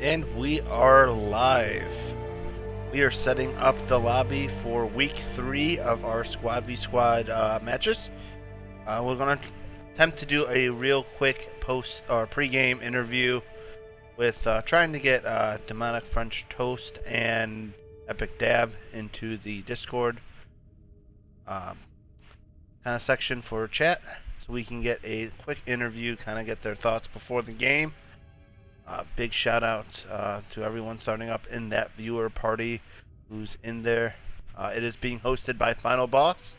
And we are live. We are setting up the lobby for week 3 of our Squad v Squad matches. We're going to attempt to do a real quick post or pre-game interview with trying to get Demonic French Toast and Epic Dab into the Discord kind of section for chat, so we can get a quick interview, kind of get their thoughts before the game. Big shout out to everyone starting up in that viewer party who's in there. It is being hosted by Final Boss.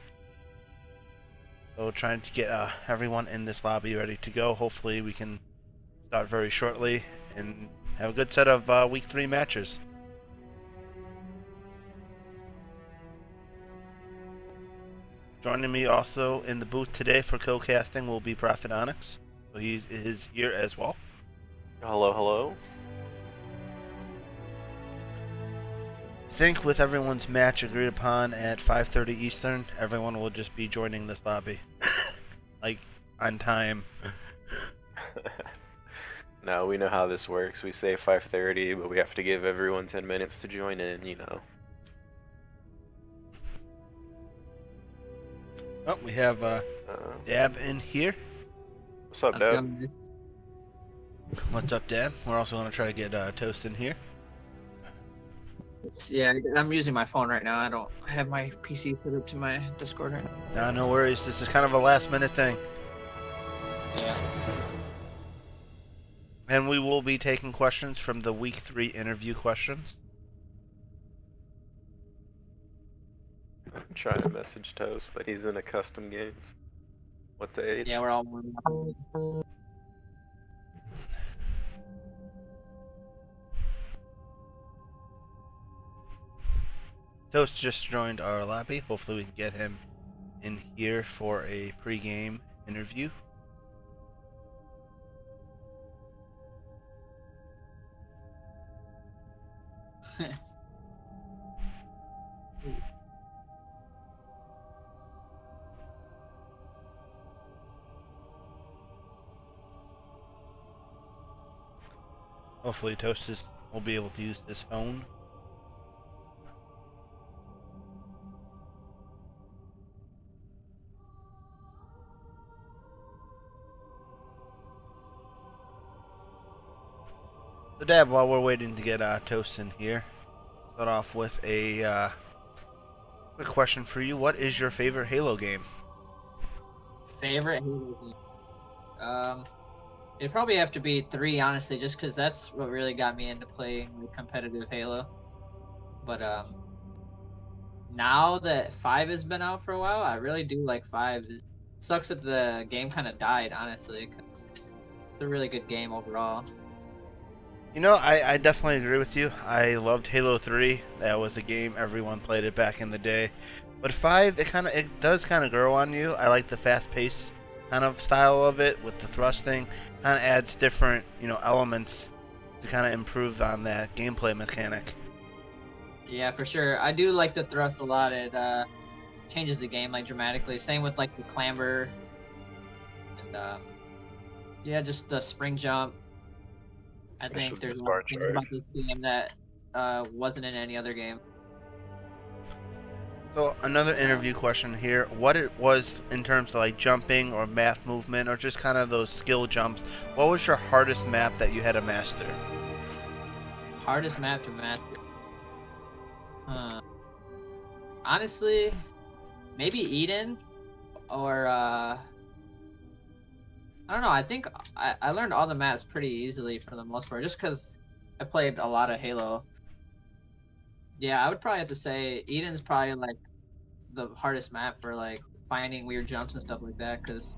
So trying to get everyone in this lobby ready to go. Hopefully we can start very shortly and have a good set of week 3 matches. Joining me also in the booth today for co-casting will be Prophet Onyx. So he is here as well. Hello, hello. I think with everyone's match agreed upon at 5:30 Eastern, everyone will just be joining this lobby. Like, on time. No, we know how this works. We say 5:30, but we have to give everyone 10 minutes to join in, you know. Oh, we have Dab in here. What's up, Deb? What's up, Dab? We're also going to try to get Toast in here. Yeah, I'm using my phone right now. I don't have my PC put up to my Discord right now. No worries. This is kind of a last-minute thing. Yeah. And we will be taking questions from the Week 3 interview questions. I'm trying to message Toast, but he's in a custom games. What the age? Yeah, we're all. Toast just joined our lobby. Hopefully we can get him in here for a pre-game interview. Hopefully Toast will be able to use his phone. So Dab, while we're waiting to get Toast in here, start off with a quick question for you. What is your favorite Halo game? Favorite Halo game? It'd probably have to be 3, honestly, just because that's what really got me into playing the competitive Halo. But now that 5 has been out for a while, I really do like 5. It sucks that the game kind of died, honestly, because it's a really good game overall. You know, I definitely agree with you. I loved Halo 3. That was a game everyone played it back in the day. But 5, it does kind of grow on you. I like the fast-paced kind of style of it with the thrusting. Kind of adds different, elements to kind of improve on that gameplay mechanic. Yeah, for sure. I do like the thrust a lot. It changes the game like dramatically. Same with like the clamber, and yeah, just the spring jump. Especially I think there's the a lot bar of things charge. about this game that wasn't in any other game. So another interview question here: what it was in terms of like jumping or math movement or just kind of those skill jumps? What was your hardest map that you had to master? Hardest map to master. Honestly, maybe Eden, or I don't know. I think I learned all the maps pretty easily for the most part, just because I played a lot of Halo. Yeah, I would probably have to say Eden's probably like the hardest map for like finding weird jumps and stuff like that, because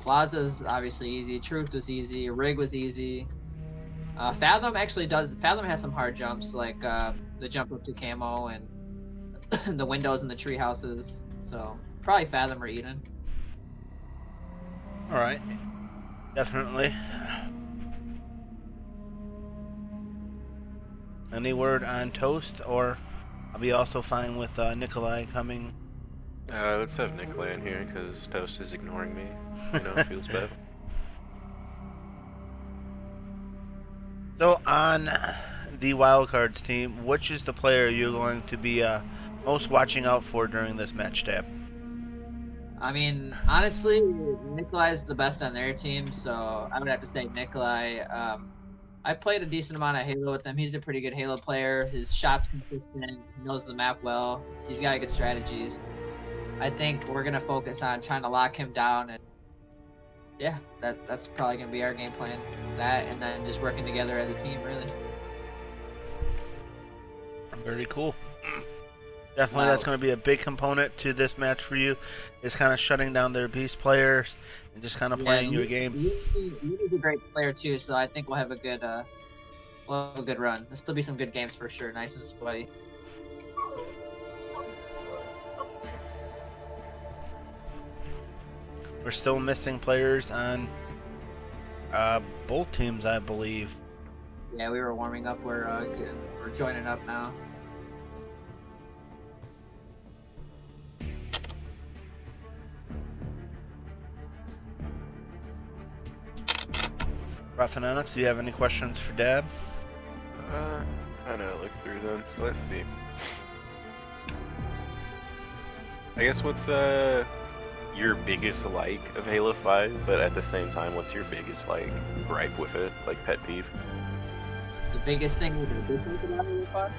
Plaza's obviously easy, Truth was easy, Rig was easy. Fathom has some hard jumps, like the jump up to camo and the windows in the tree houses. So probably Fathom or Eden. All right, definitely. Any word on Toast, or I'll be also fine with Nikolai coming. Let's have Nikolai in here, because Toast is ignoring me. You know, feels bad. So on the wildcards team, which is the player you're going to be most watching out for during this match tab? I mean, honestly, Nikolai is the best on their team, so I would have to say Nikolai. I played a decent amount of Halo with him. He's a pretty good Halo player. His shot's consistent. He knows the map well. He's got good strategies. I think we're gonna focus on trying to lock him down, and yeah, that's probably gonna be our game plan. That and then just working together as a team, really. Very cool. Definitely, that's going to be a big component to this match for you. Is kind of shutting down their beast players and just kind of playing your game. He's a great player too, so I think we'll have a good run. There'll still be some good games for sure. Nice and sweaty. We're still missing players on both teams, I believe. Yeah, we were warming up. We're joining up now. Raphanonix, do you have any questions for Dab? I know, look through them, so let's see. I guess what's your biggest like of Halo 5, but at the same time, what's your biggest like gripe with it, like pet peeve? The biggest thing with the difference about Halo 5?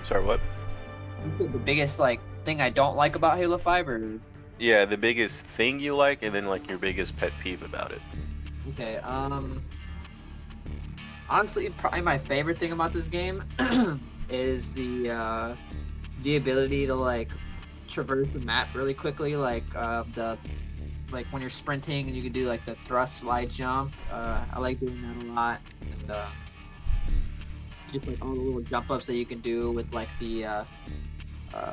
Sorry, what? You said the biggest like thing I don't like about Halo 5, or? Yeah, the biggest thing you like, and then like your biggest pet peeve about it. Okay, honestly, probably my favorite thing about this game is the ability to like traverse the map really quickly, like when you're sprinting and you can do like the thrust slide jump. I like doing that a lot, and just like all the little jump ups that you can do with like the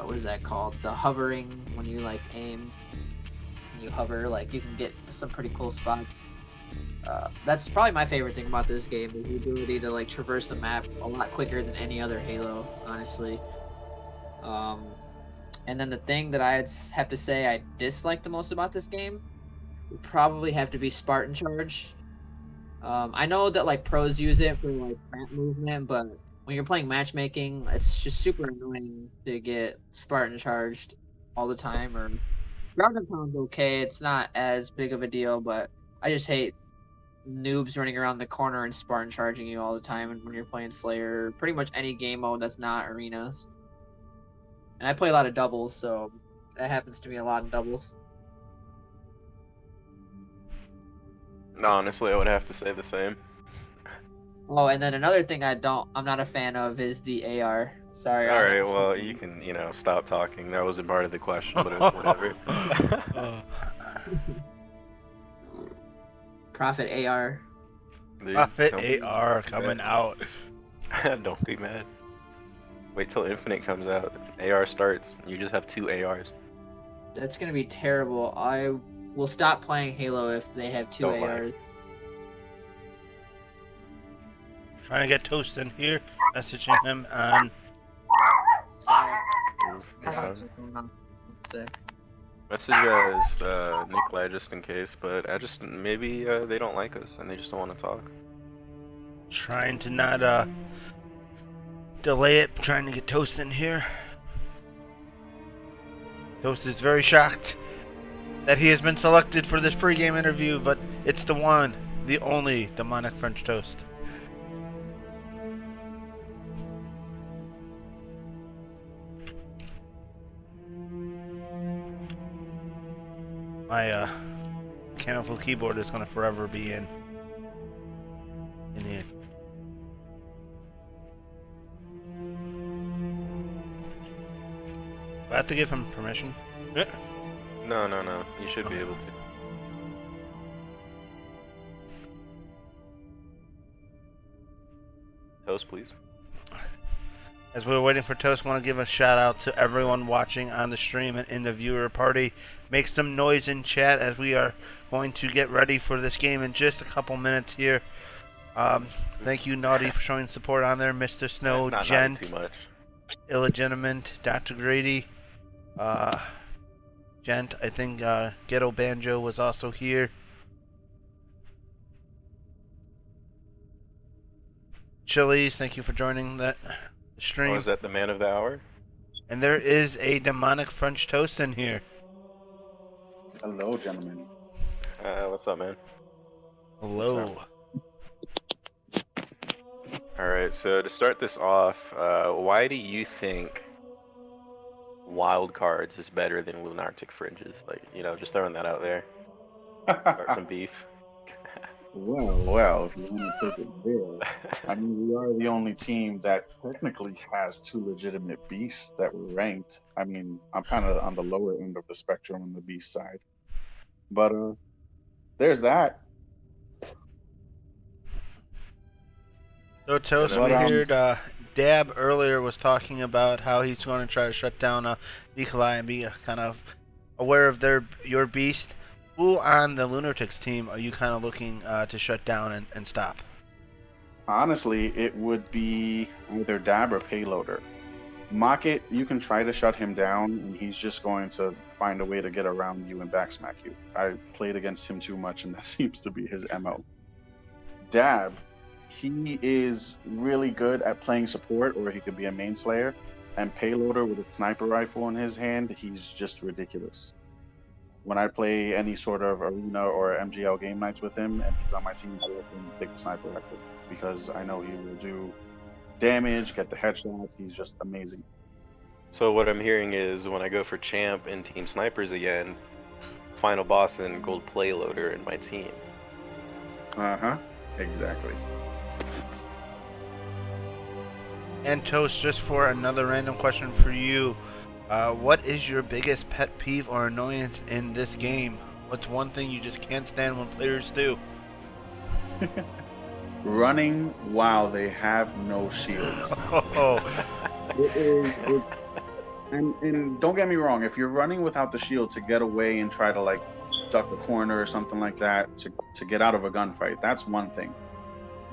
what is that called? The hovering, when you like aim and you hover, like you can get some pretty cool spots. That's probably my favorite thing about this game, is the ability to like traverse the map a lot quicker than any other Halo, honestly. And then the thing that I'd have to say I dislike the most about this game would probably have to be Spartan Charge. I know that like pros use it for like map movement, but when you're playing matchmaking, it's just super annoying to get Spartan charged all the time. Or Ground and Pound's okay, it's not as big of a deal, but I just hate noobs running around the corner and Spartan charging you all the time. And when you're playing Slayer, pretty much any game mode that's not arenas. And I play a lot of doubles, so that happens to me a lot in doubles. No, honestly, I would have to say the same. Oh, and then another thing I'm not a fan of is the AR. Sorry. All right, well, you can, stop talking. That wasn't part of the question, but it's whatever. Prophet AR. Dude, Prophet AR coming out. Don't be mad. Wait till Infinite comes out. AR starts. You just have 2 ARs. That's gonna be terrible. I will stop playing Halo if they have 2 Don't ARs. lie. Trying to get Toast in here. Messaging him on. Message as Nikolai just in case, but maybe they don't like us and they just don't want to talk. Trying to not delay it. Trying to get Toast in here. Toast is very shocked that he has been selected for this pregame interview, but it's the one, the only demonic French Toast. My mechanical keyboard is going to forever be in here. I have to give him permission. No. You should be able to. Toast, please. As we're waiting for Toast, I want to give a shout out to everyone watching on the stream and in the viewer party. Make some noise in chat as we are going to get ready for this game in just a couple minutes here. Thank you, Naughty, for showing support on there. Mr. Snow, Not Gent, too much. Illegitimate, Dr. Grady, Gent, I think Ghetto Banjo was also here. Chili's, thank you for joining the stream. Oh, is that the man of the hour? And there is a demonic French toast in here. Hello, gentlemen. What's up, man? Hello. All right, so to start this off, why do you think wild cards is better than Lunartic fringes? Like, just throwing that out there. Start some beef. Well, if you want to take it there, I mean, we are the only team that technically has two legitimate beasts that were ranked. I mean, I'm kind of on the lower end of the spectrum on the beast side, but there's that. So Toast, But, we heard Dab earlier was talking about how he's going to try to shut down Nikolai and be kind of aware of your beast. Who on the Lunartics team are you kind of looking to shut down and stop? Honestly, it would be either Dab or Payloader. Mocket, you can try to shut him down, and he's just going to find a way to get around you and backsmack you. I played against him too much, and that seems to be his MO. Dab, he is really good at playing support, or he could be a main slayer. And Payloader with a sniper rifle in his hand, he's just ridiculous. When I play any sort of arena or MGL game nights with him, and he's on my team, I let him take the sniper rifle because I know he will do damage, get the headshots. He's just amazing. So what I'm hearing is when I go for champ and team snipers again, final boss and gold play loader in my team. Exactly. And Toast, just for another random question for you, what is your biggest pet peeve or annoyance in this game? What's one thing you just can't stand when players do? Running while they have no shields. And don't get me wrong, if you're running without the shield to get away and try to like duck a corner or something like that to get out of a gunfight, that's one thing.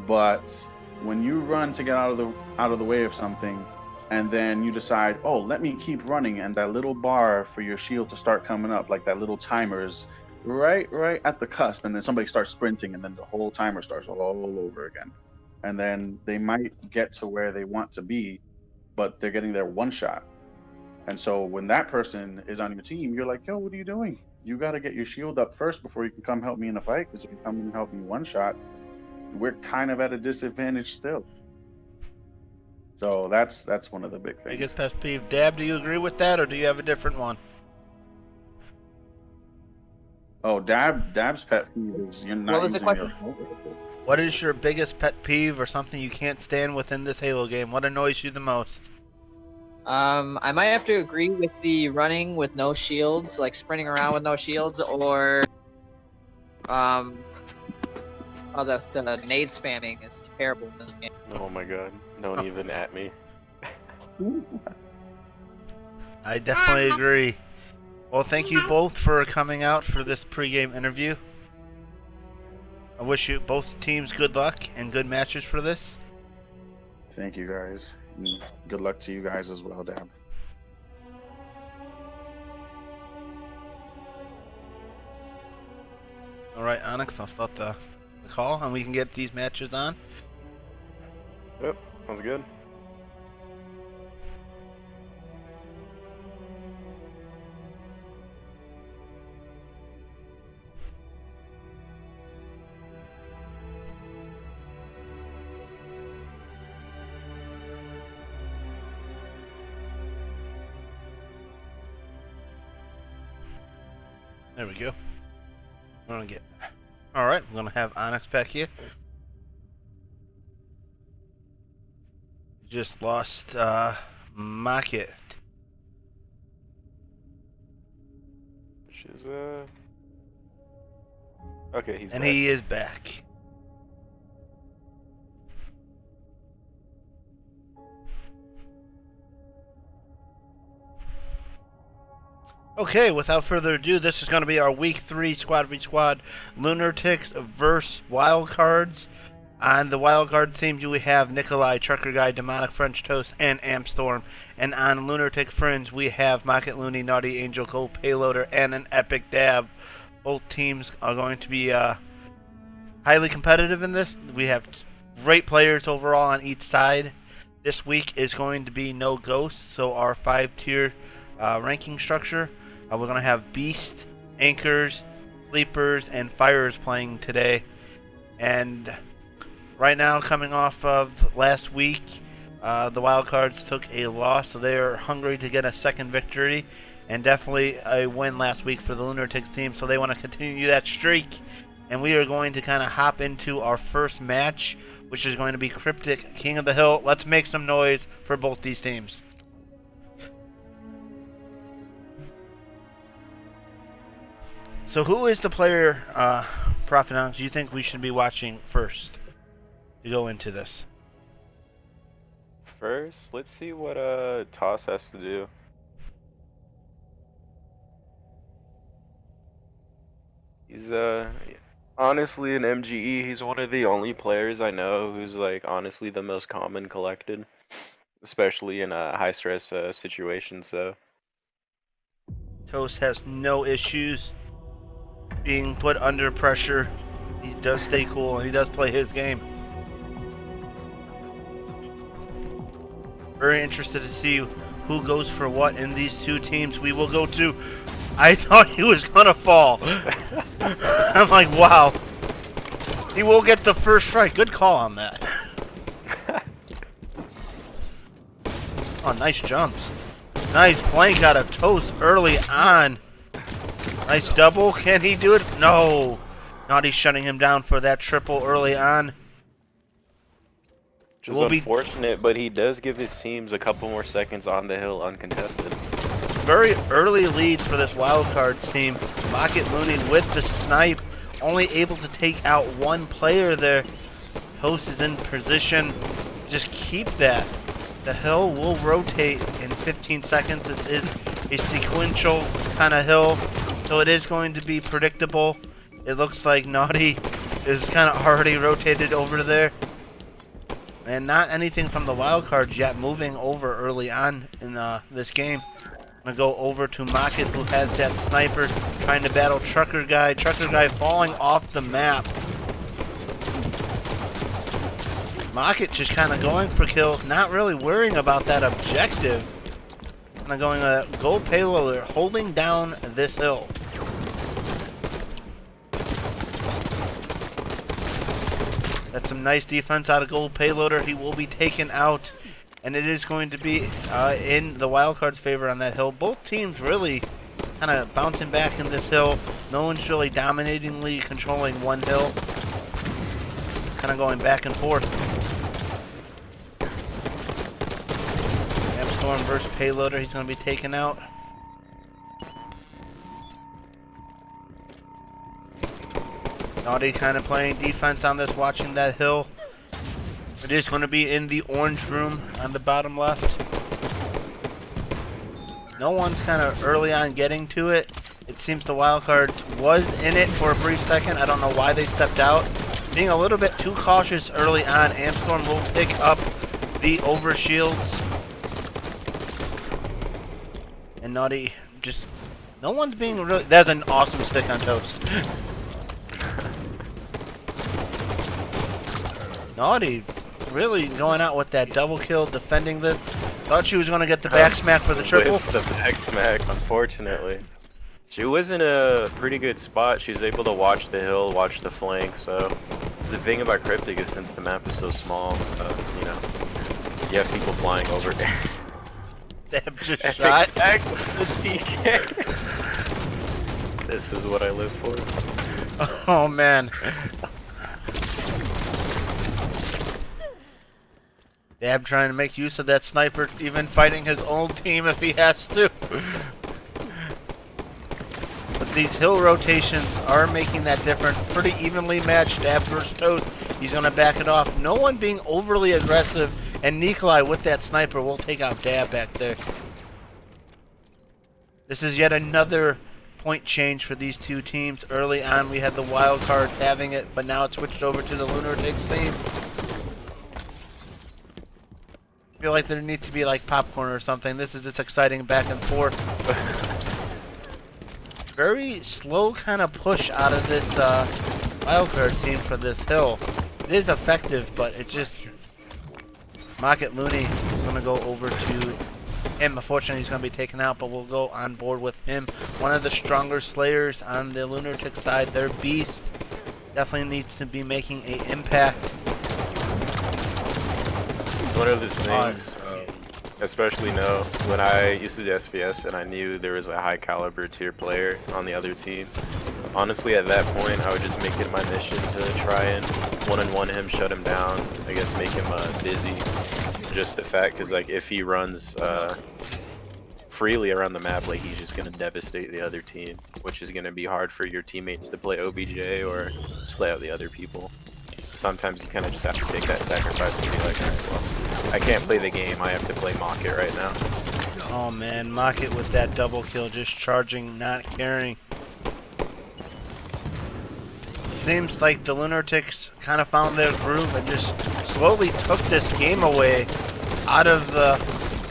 But when you run to get out of the way of something, and then you decide, oh, let me keep running, and that little bar for your shield to start coming up, like that little timer is right at the cusp, and then somebody starts sprinting, and then the whole timer starts all over again. And then they might get to where they want to be, but they're getting their one shot. And so when that person is on your team, you're like, yo, what are you doing? You got to get your shield up first before you can come help me in a fight, because if you come and help me one shot, we're kind of at a disadvantage still. So that's one of the big things. Biggest pet peeve. Dab, do you agree with that, or do you have a different one? Oh, Dab's pet peeve is you're not using your. What is your biggest pet peeve or something you can't stand within this Halo game? What annoys you the most? I might have to agree with the running with no shields, like sprinting around with no shields, or the nade spamming is terrible in this game. Oh my god, don't even at me. I definitely agree. Well, thank you both for coming out for this pregame interview. I wish you both teams good luck and good matches for this. Thank you, guys. And good luck to you guys as well, Dab. All right, Onyx, I'll start the call, and we can get these matches on. Yep, sounds good. There we go. All right, we're gonna have Onyx back here. Just lost Market. Which is okay, he's and back. he is back. Okay, without further ado, this is going to be our Week 3 Squad v Squad Lunartics versus Wildcards. On the Wildcard team, we have Nikolai, Trucker Guy, Demonic French Toast, and Ampstorm. And on Lunatic Friends, we have Mocket Looney, Naughty Angel, Gold Payloader, and an Epic Dab. Both teams are going to be highly competitive in this. We have great players overall on each side. This week is going to be no ghosts, so our 5-tier ranking structure. We're going to have Beast, Anchors, Sleepers, and Fires playing today. And right now, coming off of last week, the Wildcards took a loss, so they are hungry to get a second victory. And definitely a win last week for the Lunartics team, so they want to continue that streak. And we are going to kind of hop into our first match, which is going to be Cryptic, King of the Hill. Let's make some noise for both these teams. So who is the player, Profitonx, you think we should be watching first to go into this? First, let's see what Toss has to do. He's honestly an MGE. He's one of the only players I know who's like honestly the most calm and collected, especially in high stress situations. So Toast has no issues being put under pressure. He does stay cool and he does play his game. Very interested to see who goes for what in these two teams. We will go to. I thought he was gonna fall. I'm like, wow. He will get the first strike. Good call on that. Oh, nice jumps. Nice flank out of Toast early on. Nice double. Can he do it? No. Naughty shutting him down for that triple early on. which is unfortunate, but he does give his teams a couple more seconds on the hill uncontested. Very early lead for this wildcards team. Rocket Looney with the snipe, only able to take out one player there. Toast is in position. Just keep that. The hill will rotate in 15 seconds. This is a sequential kind of hill, so it is going to be predictable. It looks like Naughty is kind of already rotated over there. And not anything from the wildcards yet moving over early on in this game. I'm going to go over to Mocket, who has that sniper, trying to battle Trucker Guy. Trucker Guy falling off the map. Mocket just kind of going for kills, not really worrying about that objective. Kind of going a gold payloader, holding down this hill. That's some nice defense out of gold payloader. He will be taken out, and it is going to be in the wildcard's favor on that hill. Both teams really kind of bouncing back in this hill. No one's really dominatingly controlling one hill. Kind of going back and forth. Storm versus payloader. He's going to be taken out. Naughty kind of playing defense on this, watching that hill. It is going to be in the orange room on the bottom left. No one's kind of early on getting to it. It seems the wildcard was in it for a brief second. I don't know why they stepped out. Being a little bit too cautious early on. Amstorm will pick up the overshields. And Naughty just... No one's being really... That's an awesome stick on Toast. Naughty really going out with that double kill, defending this. Thought she was going to get the back smack for the triple. Missed the back smack, unfortunately. She was in a pretty good spot. She was able to watch the hill, watch the flank. So the thing about Cryptic is since the map is so small, you know, you have people flying over there. Damn, just shot. This is what I live for. Oh man. Dab trying to make use of that sniper, even fighting his own team if he has to. But these hill rotations are making that difference. Pretty evenly matched. Dab versus Toast. He's going to back it off. No one being overly aggressive. And Nikolai with that sniper will take out Dab back there. This is yet another point change for these two teams. Early on we had the wild cards having it, but now it's switched over to the Lunartics team. I feel like there needs to be like popcorn or something. This is just exciting back and forth. Very slow kind of push out of this wildcard team for this hill. It is effective, but it just... Rocket Looney is going to go over to him. Unfortunately, he's going to be taken out, but we'll go on board with him. One of the stronger Slayers on the Lunartics side. Their Beast definitely needs to be making an impact. It's one of those things, especially when I used to do SvS and I knew there was a high caliber tier player on the other team. Honestly, at that point, I would just make it my mission to try and one-on-one him, shut him down. I guess make him busy. Just the fact, because like if he runs freely around the map, like he's just gonna devastate the other team, which is gonna be hard for your teammates to play OBJ or slay out the other people. Sometimes you kind of just have to take that sacrifice and be like, alright, well, I can't play the game. I have to play Mock It right now. Oh man, Mock It with that double kill, just charging, not caring. Seems like the Lunartics kind of found their groove and just slowly took this game away out of the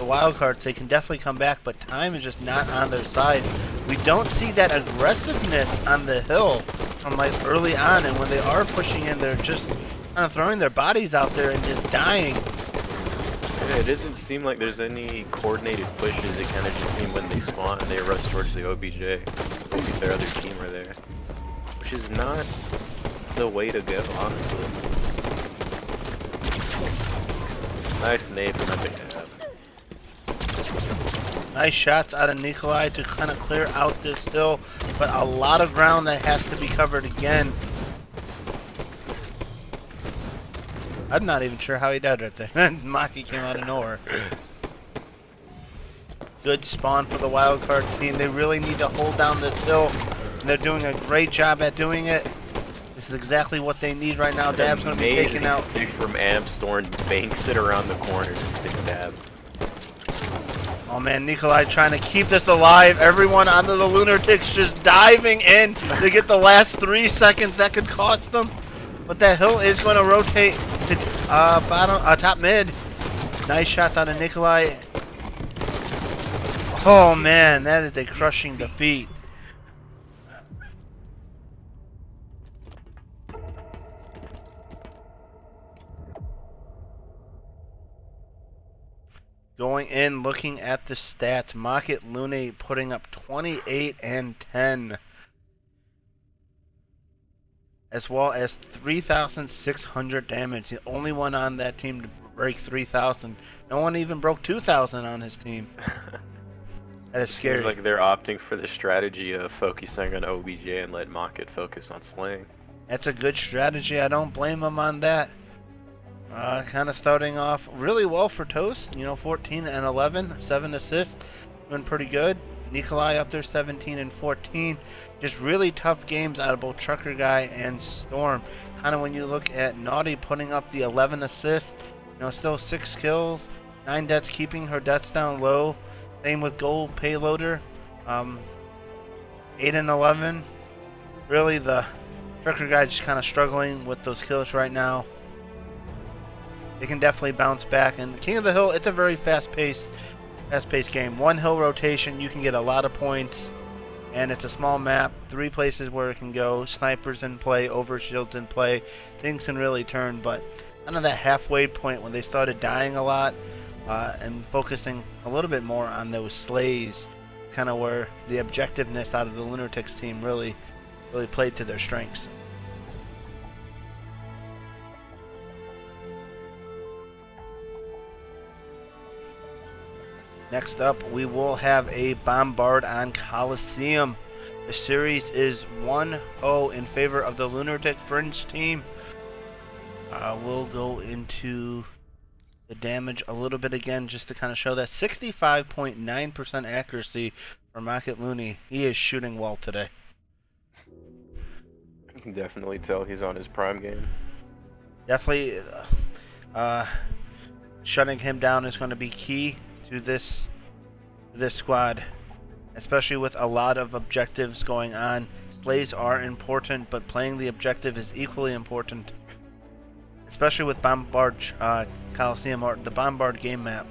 wildcards. They can definitely come back, but time is just not on their side. We don't see that aggressiveness on the hill from like early on, and when they are pushing in, they're just kind of throwing their bodies out there and just dying. Yeah, it doesn't seem like there's any coordinated pushes. It kind of just seems when they spawn and they rush towards the OBJ. Maybe if their other team are there. Which is not the way to go, honestly. Nice nade from Epic. Nice shots out of Nikolai to kind of clear out this hill, but a lot of ground that has to be covered again. I'm not even sure how he died right there. Maki came out of nowhere. Good spawn for the wildcard team. They really need to hold down this hill. They're doing a great job at doing it. This is exactly what they need right now. Dab's going to be taken out. Stick from Amstorm, banks it around the corner to stick Dab. Oh man, Nikolai trying to keep this alive. Everyone on the Lunartics just diving in to get the last 3 seconds that could cost them. But that hill is going to rotate to top mid. Nice shot out of Nikolai. Oh man, that is a crushing defeat. Going in, looking at the stats, Mocket Lune putting up 28 and 10. As well as 3,600 damage. The only one on that team to break 3,000. No one even broke 2,000 on his team. That is scary. Seems like they're opting for the strategy of focusing on OBJ and let Mocket focus on slaying. That's a good strategy. I don't blame them on that. Kind of starting off really well for Toast. 14 and 11, 7 assists. Doing pretty good. Nikolai up there 17 and 14. Just really tough games out of both Trucker Guy and Storm. Kind of when you look at Naughty putting up the 11 assists. Still 6 kills. 9 deaths, keeping her deaths down low. Same with Gold Payloader. 8 and 11. Really the Trucker Guy just kind of struggling with those kills right now. They can definitely bounce back. And King of the Hill, it's a very fast-paced game. One hill rotation, you can get a lot of points. And it's a small map, 3 places where it can go. Snipers in play, overshields in play. Things can really turn, but kind of that halfway point when they started dying a lot and focusing a little bit more on those slays, kind of where the objectiveness out of the Lunartics team really played to their strengths. Next up, we will have a Bombard on Coliseum. The series is 1-0 in favor of the Lunatic Fringe team. We'll go into the damage a little bit again just to kind of show that 65.9% accuracy for Mocket Looney. He is shooting well today. You can definitely tell he's on his prime game. Definitely shutting him down is going to be key to this squad, especially with a lot of objectives going on. Slays are important, but playing the objective is equally important, especially with Bombard Coliseum, or the Bombard game map,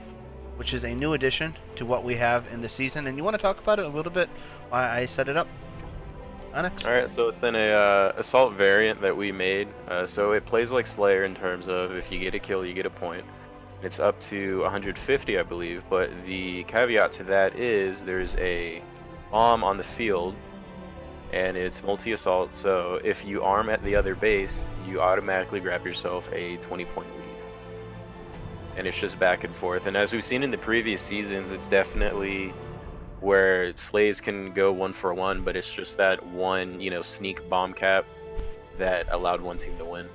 which is a new addition to what we have in the season. And you want to talk about it a little bit, why I set it up? Onyx? Alright, so it's in a assault variant that we made. So it plays like Slayer in terms of if you get a kill, you get a point. It's up to 150, I believe, but the caveat to that is there's a bomb on the field, and it's multi-assault, so if you arm at the other base, you automatically grab yourself a 20-point lead. And it's just back and forth. And as we've seen in the previous seasons, it's definitely where slays can go 1-for-1, but it's just that one, you know, sneak bomb cap that allowed one team to win.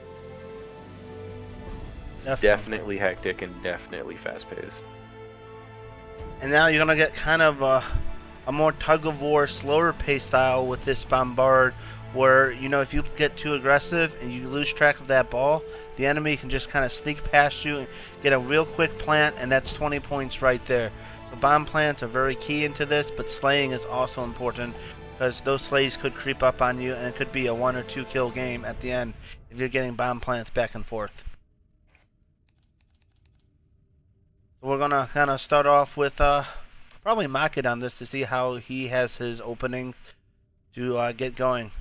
It's definitely hectic and definitely fast-paced. And now you're gonna get kind of a more tug-of-war, slower pace style with this bombard, where, you know, if you get too aggressive and you lose track of that ball, the enemy can just kind of sneak past you and get a real quick plant, and that's 20 points right there. The bomb plants are very key into this, but slaying is also important, because those slays could creep up on you, and it could be a 1 or 2 kill game at the end if you're getting bomb plants back and forth. So we're gonna kind of start off with probably Market on this to see how he has his opening to get going.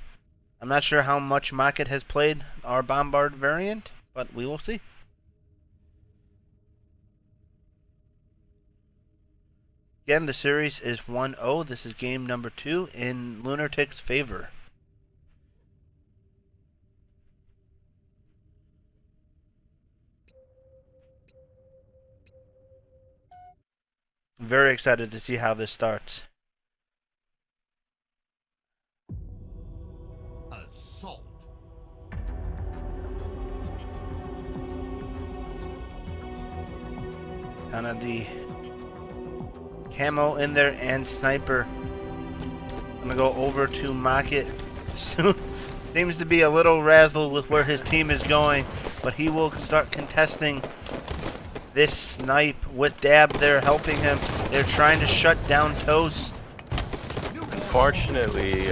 I'm not sure how much Market has played our bombard variant, but we will see. Again, the series is 1-0. This is game number 2 in Lunartics' favor. I'm very excited to see how this starts. Assault. Kind of the camo in there and sniper. I'm gonna go over to Market. Seems to be a little razzled with where his team is going, but he will start contesting this snipe with Dab there helping him. They're trying to shut down Toast. Unfortunately,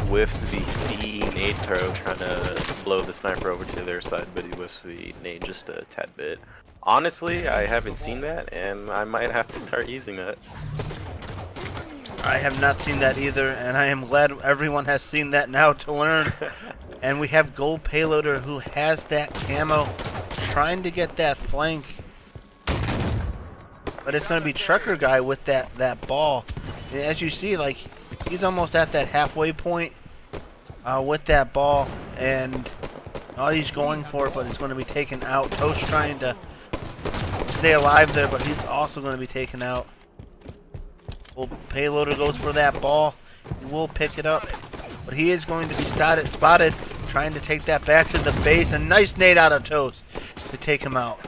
whiffs the C nade throw, trying to blow the sniper over to their side, but he whiffs the nade just a tad bit. Honestly, I haven't seen that, and I might have to start using that. I have not seen that either, and I am glad everyone has seen that now to learn. And we have Gold Payloader who has that camo, trying to get that flank. But it's going to be Trucker Guy with that ball. And as you see, like, he's almost at that halfway point with that ball, and all he's going for it, but it's going to be taken out. Toast trying to stay alive there, but he's also going to be taken out. Well, Payloader goes for that ball. He will pick it up, but he is going to be spotted trying to take that back to the base. A nice nade out of Toast to take him out.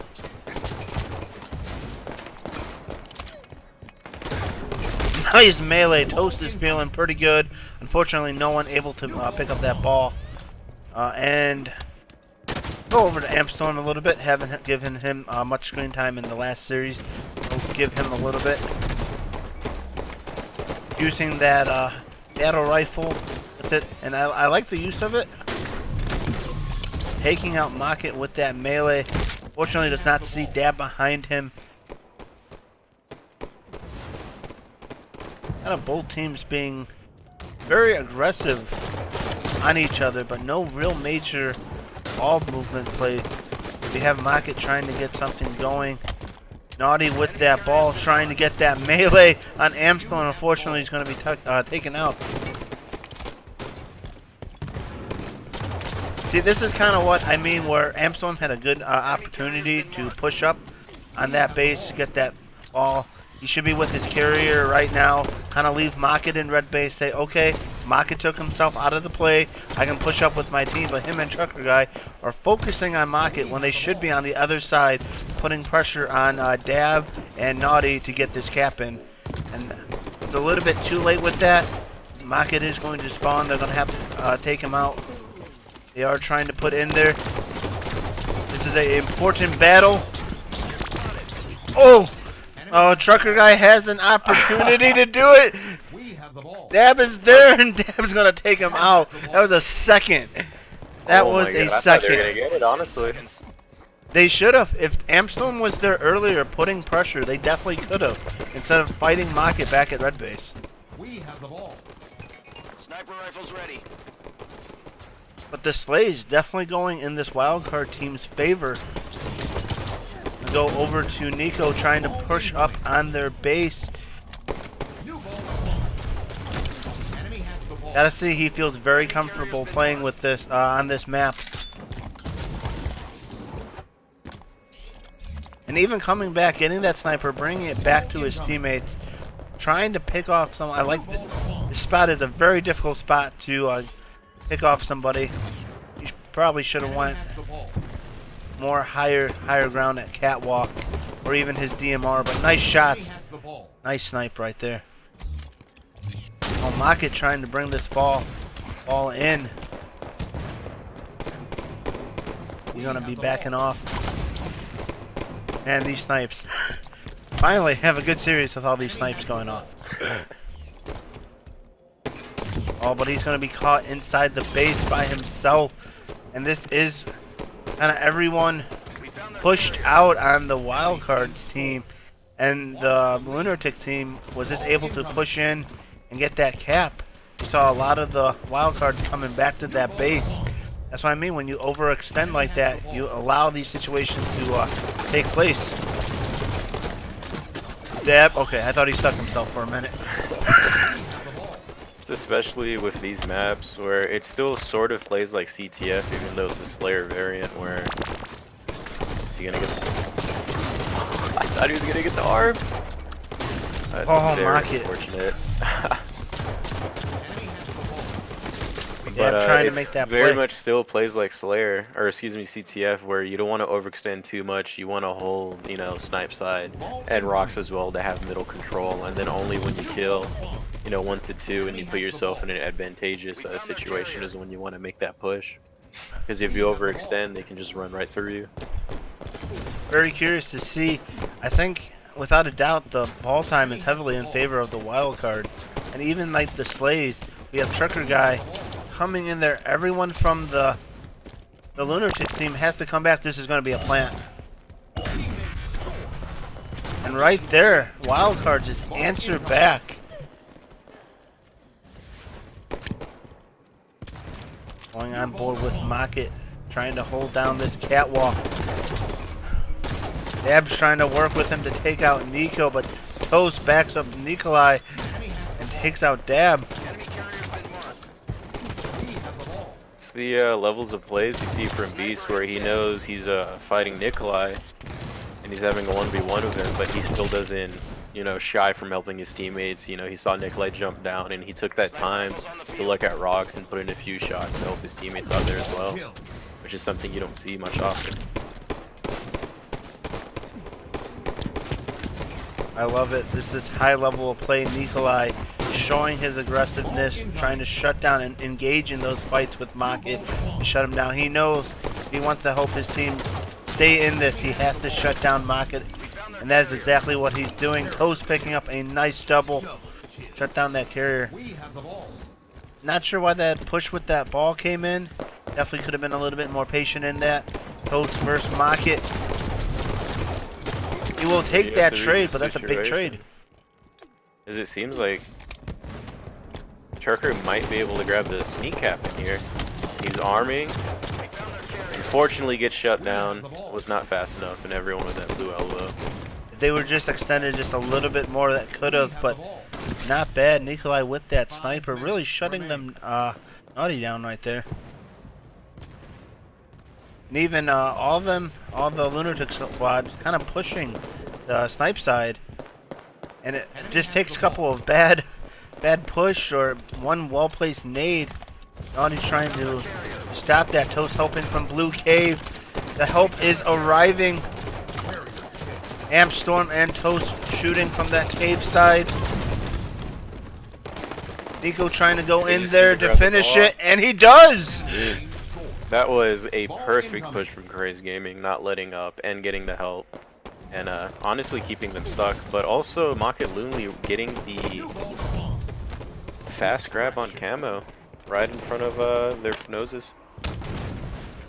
Nice melee. Toast is feeling pretty good. Unfortunately, no one able to pick up that ball. And go over to Ampstorm a little bit. Haven't given him much screen time in the last series. We'll give him a little bit. Using that battle rifle with it, and I like the use of it. Taking out Market with that melee. Fortunately, does not see Dab behind him. Kind of both teams being very aggressive on each other, but no real major ball movement play. We have Market trying to get something going. Naughty with that ball, trying to get that melee on Amstorm. Unfortunately, he's going to be taken out. See, this is kind of what I mean, where Amstorm had a good opportunity to push up on that base to get that ball. He should be with his carrier right now. Kind of leave Market in red base. Say, okay, Market took himself out of the play. I can push up with my team. But him and Trucker Guy are focusing on Market when they should be on the other side, putting pressure on Dab and Naughty to get this cap in. And it's a little bit too late with that. Market is going to spawn. They're going to have to take him out. They are trying to put in there. This is an important battle. Oh! Oh, Trucker Guy has an opportunity to do it. Dab is there, and Dab's gonna take him out. That was a second. That was a I thought second. they were gonna get it, honestly. They should have. If Amstorm was there earlier, putting pressure, they definitely could have. Instead of fighting Market back at red base. We have the ball. Sniper rifles ready. But the Slay's definitely going in this wildcard team's favor. Go over to Nico trying to push up on their base. Gotta see, he feels very comfortable playing with this on this map. And even coming back, getting that sniper, bringing it back to his teammates, trying to pick off some. I like this spot is a very difficult spot to pick off somebody. You probably should have went more higher ground at catwalk or even his DMR. But nice shots, nice snipe right there. Oh, Mocket trying to bring this ball in. He's gonna be backing off. And these snipes. Finally have a good series with all these snipes going on. Oh, but he's gonna be caught inside the base by himself. And this is kind of everyone pushed out on the wildcards team. And the Lunartics team was just able to push in and get that cap. You saw a lot of the wildcards coming back to that base. That's what I mean, when you overextend like that, you allow these situations to take place. Dab, okay, I thought he stuck himself for a minute. Especially with these maps where it still sort of plays like CTF, even though it's a Slayer variant where... Is he gonna get... I thought he was gonna get the arm! That's very unfortunate. But trying to make that very play. much still plays like Slayer, or excuse me, CTF, where you don't want to overextend too much. You want to hold, you know, snipe side and rocks as well to have middle control, and then only when you kill, you know, 1 to 2 and you put yourself in an advantageous situation is when you want to make that push. Because if you overextend, they can just run right through you. Very curious to see. I think, without a doubt, the ball time is heavily in favor of the wild card, and even like the Slays, we have Trucker Guy coming in there. Everyone from the Lunartics team has to come back. This is going to be a plant. And right there, wildcard just answer back. Going on board with Mocket, trying to hold down this catwalk. Dab's trying to work with him to take out Nico, but Toast backs up Nikolai and takes out Dab. It's the levels of plays you see from Beast where he knows he's fighting Nikolai and he's having a 1v1 with him, but he still doesn't, you know, shy from helping his teammates. You know, he saw Nikolai jump down and he took that time to look at rocks and put in a few shots to help his teammates out there as well, which is something you don't see much often. I love it. This is high level of play. Nikolai showing his aggressiveness, trying to shut down and engage in those fights with Mocket and shut him down. He knows if he wants to help his team stay in this, he has to shut down Mocket, and that is exactly what he's doing. Toast picking up a nice double. Shut down that carrier. Not sure why that push with that ball came in. Definitely could have been a little bit more patient in that. Toast versus Mocket. He will take that trade, but that's a big trade. As it seems like Trucker might be able to grab the sneak cap in here. He's arming. Unfortunately gets shut down. Was not fast enough, and everyone was at blue elbow. If they were just extended just a little bit more, that could have, but not bad. Nikolai with that sniper, really shutting them naughty down right there. And even all the Lunartics squad kind of pushing the snipe side, and it just takes a couple of bad push or one well-placed nade. Naughty's trying to stop that. Toast helping from Blue Cave. The help is arriving. Amp Storm and Toast shooting from that cave side. Nico trying to go in there to finish it, and he does! That was a perfect push from Craze Gaming, not letting up and getting the help. And honestly keeping them stuck, but also Mocket Loonly getting the fast grab on camo right in front of their noses.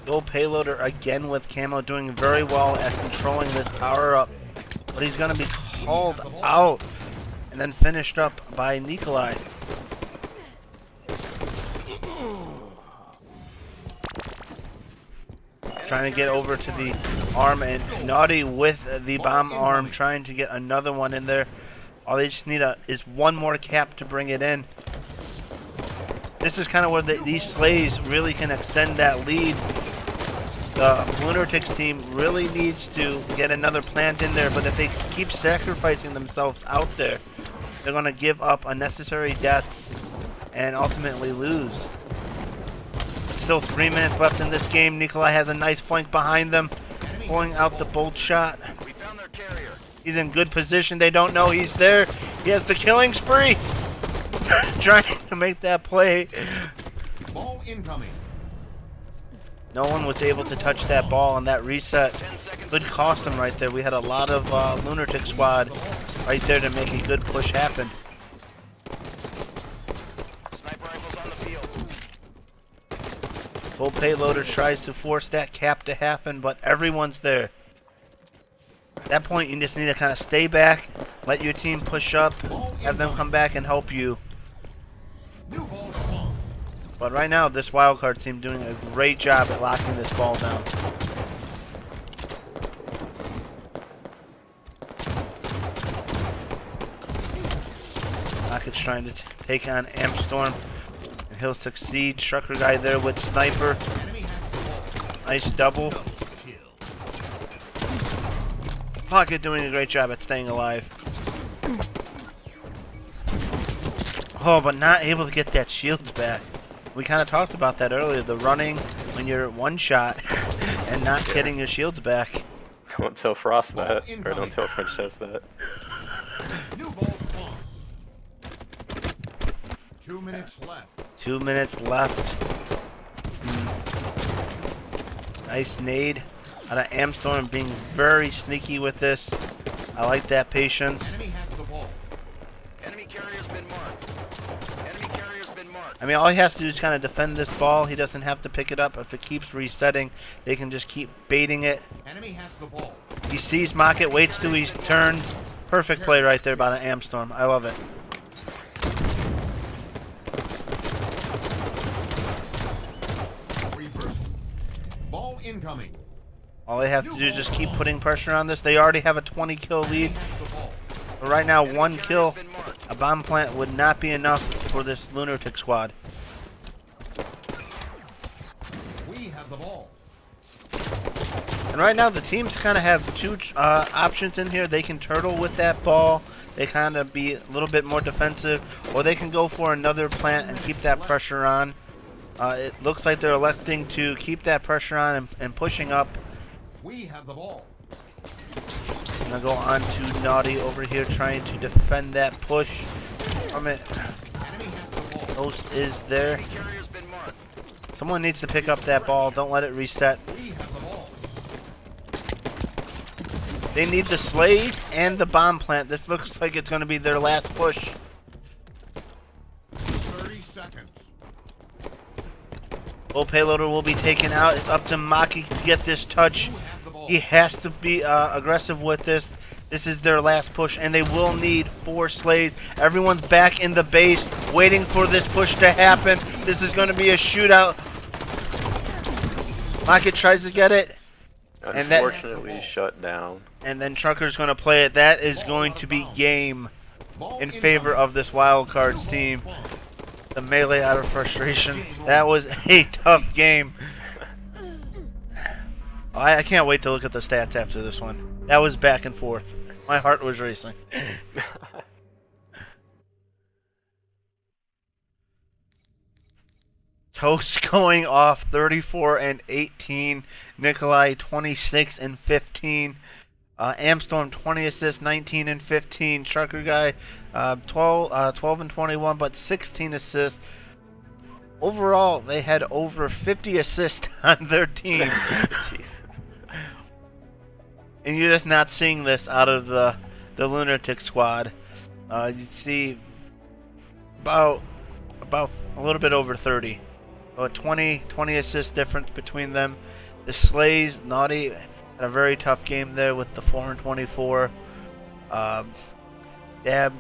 Gold Payloader again with camo, doing very well at controlling this power up. But he's going to be called out and then finished up by Nikolai. trying to get over to the arm, and Naughty with the bomb arm trying to get another one in there. All they just need is one more cap to bring it in. This is kind of where these slays really can extend that lead. The Lunartics team really needs to get another plant in there, but if they keep sacrificing themselves out there, they're going to give up unnecessary deaths and ultimately lose. Still 3 minutes left in this game. Nikolai has a nice flank behind them, pulling out the bolt shot. He's in good position. They don't know he's there. He has the killing spree. Trying to make that play. Ball incoming. No one was able to touch that ball on that reset. Good cost him right there. We had a lot of Lunatic squad right there to make a good push happen. Sniper rifles on the field. Full payloader tries to force that cap to happen, but everyone's there. At that point, you just need to kind of stay back, let your team push up, have them come back and help you. New ball spawn. But right now, this wildcard team doing a great job at locking this ball down. Rocket's trying to take on Ampstorm, and he'll succeed. Trucker guy there with sniper. Enemy has the ball. Nice double. Kill. Pocket doing a great job at staying alive. Oh, but not able to get that shields back. We kind of talked about that earlier. The running when you're one shot and not getting your shields back. Don't tell Frost that, or don't tell French Toast that. New ball spawn. 2 minutes left. 2 minutes left. Nice nade out of Amstorm, being very sneaky with this. I like that patience. Enemy has the ball. Enemy carrier's been marked. Enemy carrier's been marked. I mean, all he has to do is kind of defend this ball. He doesn't have to pick it up. If it keeps resetting, they can just keep baiting it. Enemy has the ball. He sees Mocket, waits till he turns. Perfect play right there by the Amstorm. I love it. Reversal. Ball incoming. All they have to do is just keep putting pressure on this. They already have a 20 kill lead. Enemy has the ball. But right now, one kill, Been marked. a bomb plant would not be enough for this Lunatic squad. We have the ball. And right now, the teams kind of have two options in here. They can turtle with that ball. They kind of be a little bit more defensive. Or they can go for another plant and keep that pressure on. It looks like they're electing to keep that pressure on and pushing up. We have the ball. I'm going to go on to Naughty over here trying to defend that push from it. Enemy has the ball. Ghost is there. Enemy carrier's been marked. Someone needs to pick up that ball. Don't let it reset. We have the ball. They need the slays and the bomb plant. This looks like it's going to be their last push. 30 seconds. Full payloader will be taken out. It's up to Maki to get this touch. You have the ball. He has to be aggressive with this. This is their last push, and they will need 4 slays. Everyone's back in the base, waiting for this push to happen. This is going to be a shootout. Maki tries to get it, And that- Unfortunately, shut down. and then Trucker's going to play it. That is going to be game Ball in favor incoming. of this wild cards team. The melee out of frustration. That was a tough game. I can't wait to look at the stats after this one. That was back and forth. My heart was racing. Toast going off 34 and 18. Nikolai 26 and 15. Amstorm 20 assists, 19 and 15. Trucker guy 12 and 21, but 16 assists. Overall, they had over 50 assists on their team. Jesus. And you're just not seeing this out of the Lunatic squad. You see about a little bit over 30. About 20 assist difference between them. The Slays, Naughty, had a very tough game there with the 4 and 24. Dab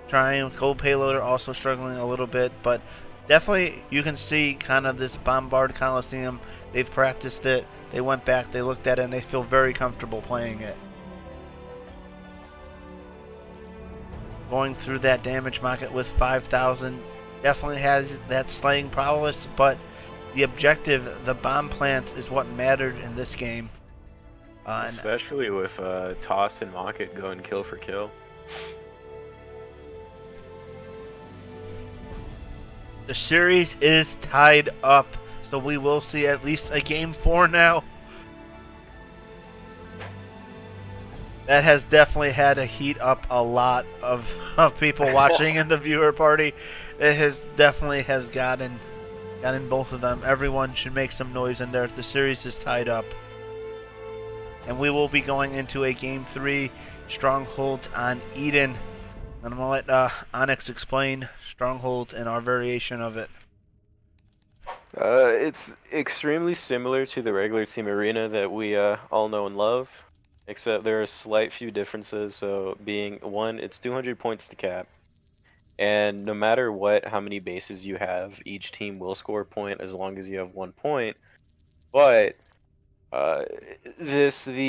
trying, Gold Payloader also struggling a little bit, but definitely you can see kind of this Bombard Coliseum. They've practiced it. They went back, they looked at it, and they feel very comfortable playing it. Going through that damage market with 5,000 definitely has that slaying prowess, but the objective, the bomb plants, is what mattered in this game. Especially with Tossed and Mocket going kill for kill. The series is tied up, so we will see at least a game 4 now. That has definitely had to heat up a lot of people watching in the viewer party. It has definitely gotten both of them. Everyone should make some noise in there. The series is tied up. And we will be going into a game 3 Stronghold on Eden. And I'm going to let Onyx explain Stronghold and our variation of it. It's extremely similar to the regular Team Arena that we all know and love, except there are slight few differences. So being one, it's 200 points to cap, and no matter how many bases you have, each team will score a point as long as you have 1 point. But the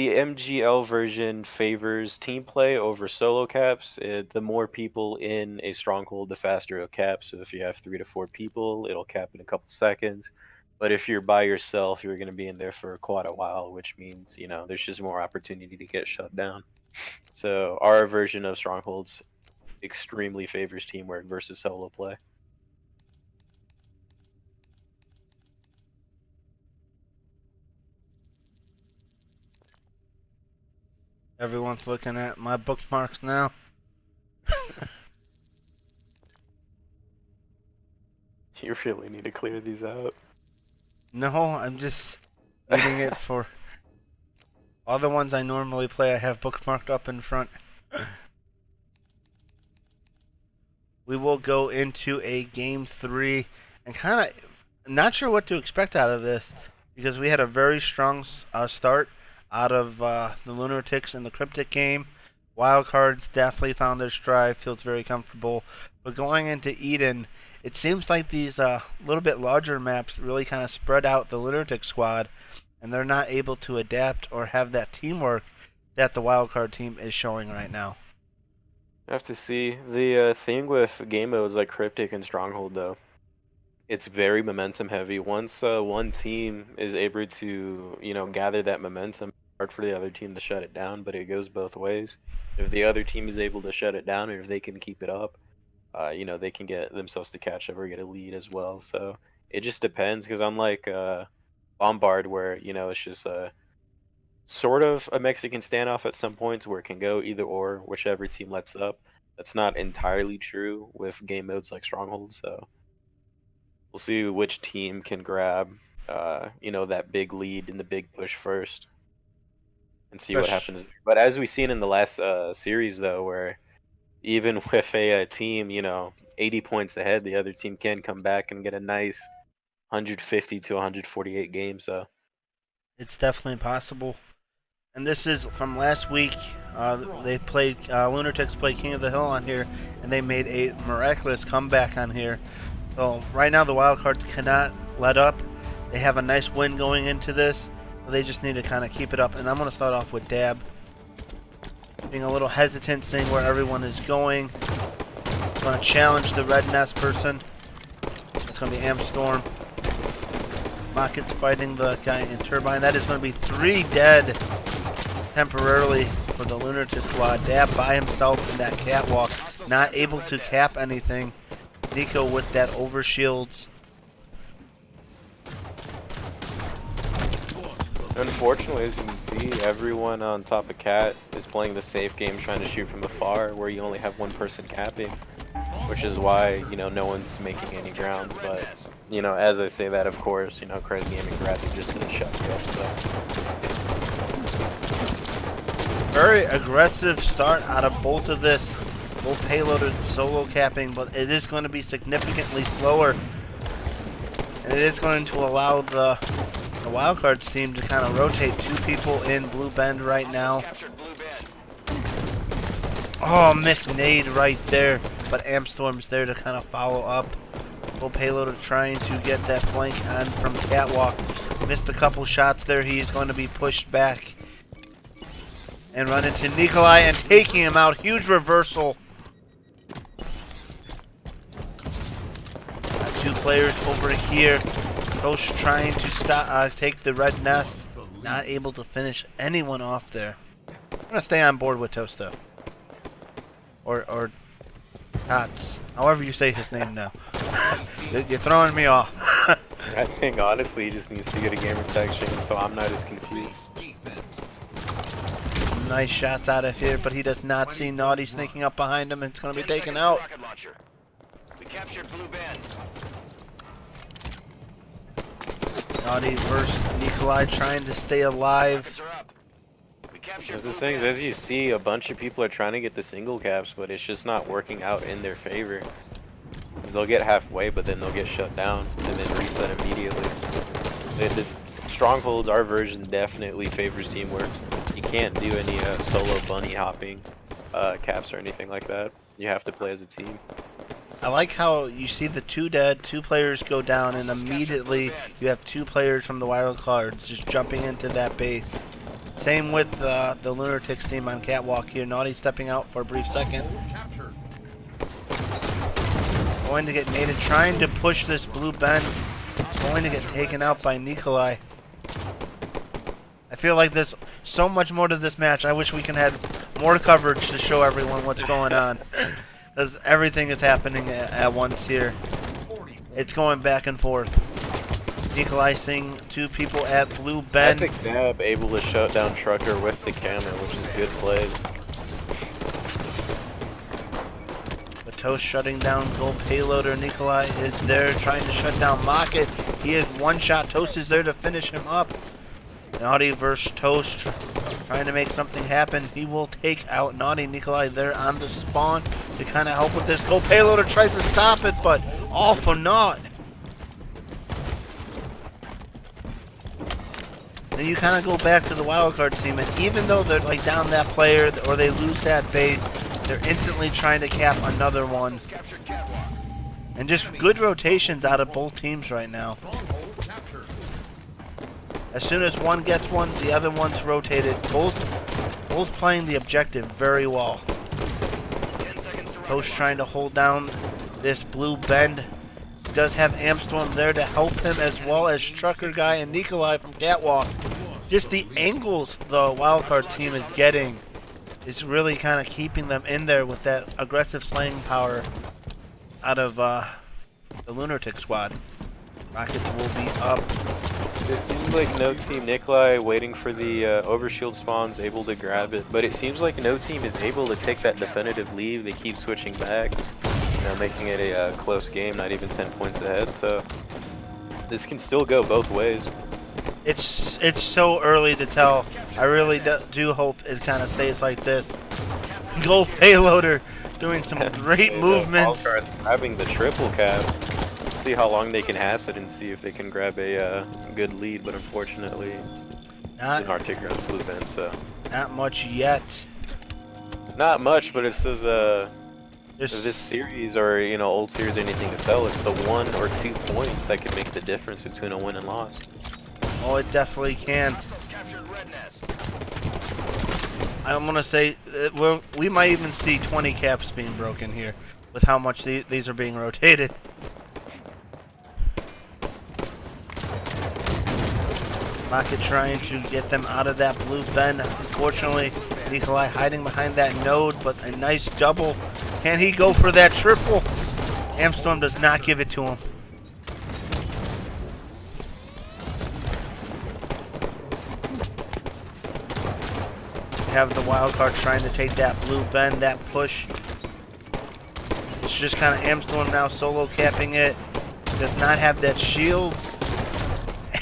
MGL version favors team play over solo caps. The more people in a stronghold, the faster it'll cap. So if you have 3 to 4 people, it'll cap in a couple seconds. But if you're by yourself, you're going to be in there for quite a while, which means, you know, there's just more opportunity to get shut down. So our version of strongholds extremely favors teamwork versus solo play. Everyone's looking at my bookmarks now. You really need to clear these out. No, I'm just reading it for all the ones I normally play. I have bookmarked up in front. We will go into a game 3 and kind of not sure what to expect out of this, because we had a very strong start out of the Lunartics in the Cryptic game. Wildcards definitely found their stride, feels very comfortable. But going into Eden, it seems like these little bit larger maps really kind of spread out the Lunatic squad, and they're not able to adapt or have that teamwork that the Wildcard team is showing right now. I have to see. The thing with game modes like Cryptic and Stronghold, though, it's very momentum heavy. Once one team is able to, you know, gather that momentum, it's hard for the other team to shut it down, but it goes both ways. If the other team is able to shut it down, or if they can keep it up, you know, they can get themselves to catch up or get a lead as well. So it just depends, because unlike Bombard, where, you know, it's just sort of a Mexican standoff at some points where it can go either or, whichever team lets up. That's not entirely true with game modes like Stronghold, so we'll see which team can grab, you know, that big lead in the big push first, and see what happens. But as we've seen in the last series, though, where even with a team, you know, 80 points ahead, the other team can come back and get a nice 150 to 148 games. So it's definitely possible. And this is from last week. They played Lunatics played King of the Hill on here, and they made a miraculous comeback on here. So right now the Wildcards cannot let up. They have a nice win going into this, so they just need to kind of keep it up. And I'm going to start off with Dab, being a little hesitant, seeing where everyone is going. I'm going to challenge the Red Nest person. It's going to be Amp Storm. Mocket's fighting the guy in Turbine. That is going to be 3 dead temporarily for the Lunatic squad. Dab by himself in that catwalk, not able to cap anything. Nico with that overshields. unfortunately, as you can see, everyone on top of Cat is playing the safe game, trying to shoot from afar, where you only have one person capping, which is why, you know, no one's making any grounds. But, you know, as I say that, of course, you know, Craig Gaming grabbed it just to shut you up, so. Very aggressive start out of both of this. Both payloaded solo capping, but it is going to be significantly slower. And it is going to allow the Wildcards team to kind of rotate 2 people in Blue Bend right now. Oh, missed nade right there, but Amstorm's there to kind of follow up. Full payloader trying to get that flank on from Catwalk. Missed a couple shots there. He's going to be pushed back and run into Nikolai and taking him out. Huge reversal. Two players over here. Toast trying to stop, take the red nest. Not able to finish anyone off there. I'm gonna stay on board with Toasto. Or Tots. However you say his name now. You're throwing me off. I think honestly he just needs to get a gamer protection so I'm not as confused. Nice shots out of here, but he does not see Naughty sneaking up behind him and it's gonna be taken out. We captured Blue Band. Naughty versus Nikolai trying to stay alive. Rockets are up. We captured There's Blue this thing, Band. as you see, a bunch of people are trying to get the single caps, but it's just not working out in their favor. Because they'll get halfway, but then they'll get shut down and then reset immediately. This Strongholds, our version definitely favors teamwork. You can't do any solo bunny hopping caps or anything like that. You have to play as a team. I like how you see the two dead, two players go down, and immediately you have two players from the wild cards just jumping into that base. Same with the Lunartics team on Catwalk here. Naughty stepping out for a brief second. Captured. Going to get mated, trying to push this blue bend. Going to get taken out by Nikolai. I feel like there's so much more to this match. I wish we can have more coverage to show everyone what's going on. Because everything is happening at once here. It's going back and forth. Nikolai seeing two people at Blue Bend. Epic Dab able to shut down Trucker with the camo, which is good plays. The Toast shutting down Gold Payloader. Nikolai is there trying to shut down Mocket. He is one shot. Toast is there to finish him up. Naughty versus Toast trying to make something happen. He will take out Naughty. Nikolai there on the spawn to kind of help with this. Gold Payloader tries to stop it, but all for naught. Then you kind of go back to the wildcard team, and even though they're like down that player or they lose that base, they're instantly trying to cap another one. Captured Catwalk. And just good rotations out of both teams right now. Stronghold captured. As soon as one gets one, the other one's rotated. Both playing the objective very well. 10 seconds to Toast rocket trying to hold down this blue bend. Does have Amstorm there to help him, as well as Trucker Guy and Nikolai from Catwalk. Just the angles the wildcard team is getting is really kind of keeping them in there with that aggressive slaying power out of the Lunatic squad. Rockets will be up. It seems like no team, Nikolai waiting for the overshield spawns, able to grab it, but it seems like no team is able to take that definitive lead. They keep switching back, you know, making it a close game, not even 10 points ahead, so this can still go both ways. It's so early to tell. I really do hope it kind of stays like this. Gold Payloader doing some great movements. Wildcard's grabbing the triple cap. See how long they can hass it and see if they can grab a good lead, but unfortunately, Lunartic runs Blue Bend, so not much yet. not much. But it says if this series or old series or anything to sell, it's the 1 or 2 points that can make the difference between a win and loss. Oh, it definitely can. Hostiles captured Red Nest. I'm gonna say we might even see 20 caps being broken here with how much these are being rotated. Rocket trying to get them out of that blue bend. Unfortunately, Nikolai hiding behind that node, but a nice double. Can he go for that triple? Amstorm does not give it to him. We have the wild card trying to take that blue bend, that push. It's just kind of Amstorm now solo capping it. Does not have that shield.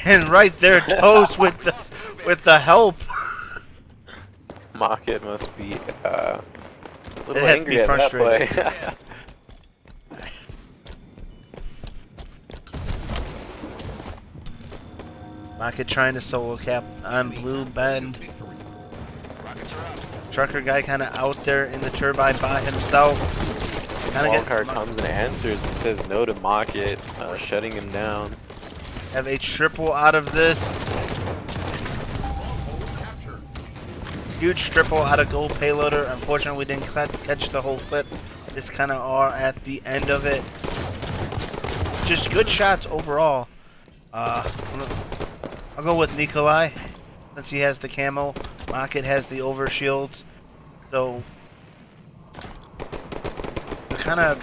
And right there, Toast with the help. Mocket must be a little It has to angry be at that frustrating. play. Rocket trying to solo cap on blue bend. Rockets are up. Trucker Guy kind of out there in the turbine by himself. Wildcard comes and answers and says no to Mocket, shutting him down. Have a triple out of this. Stronghold captured. Huge triple out of Gold Payloader. Unfortunately, we didn't catch the whole clip. Just kind of are at the end of it. Just good shots overall. I'll go with Nikolai since he has the camo. Mocket has the overshields. So we're kind of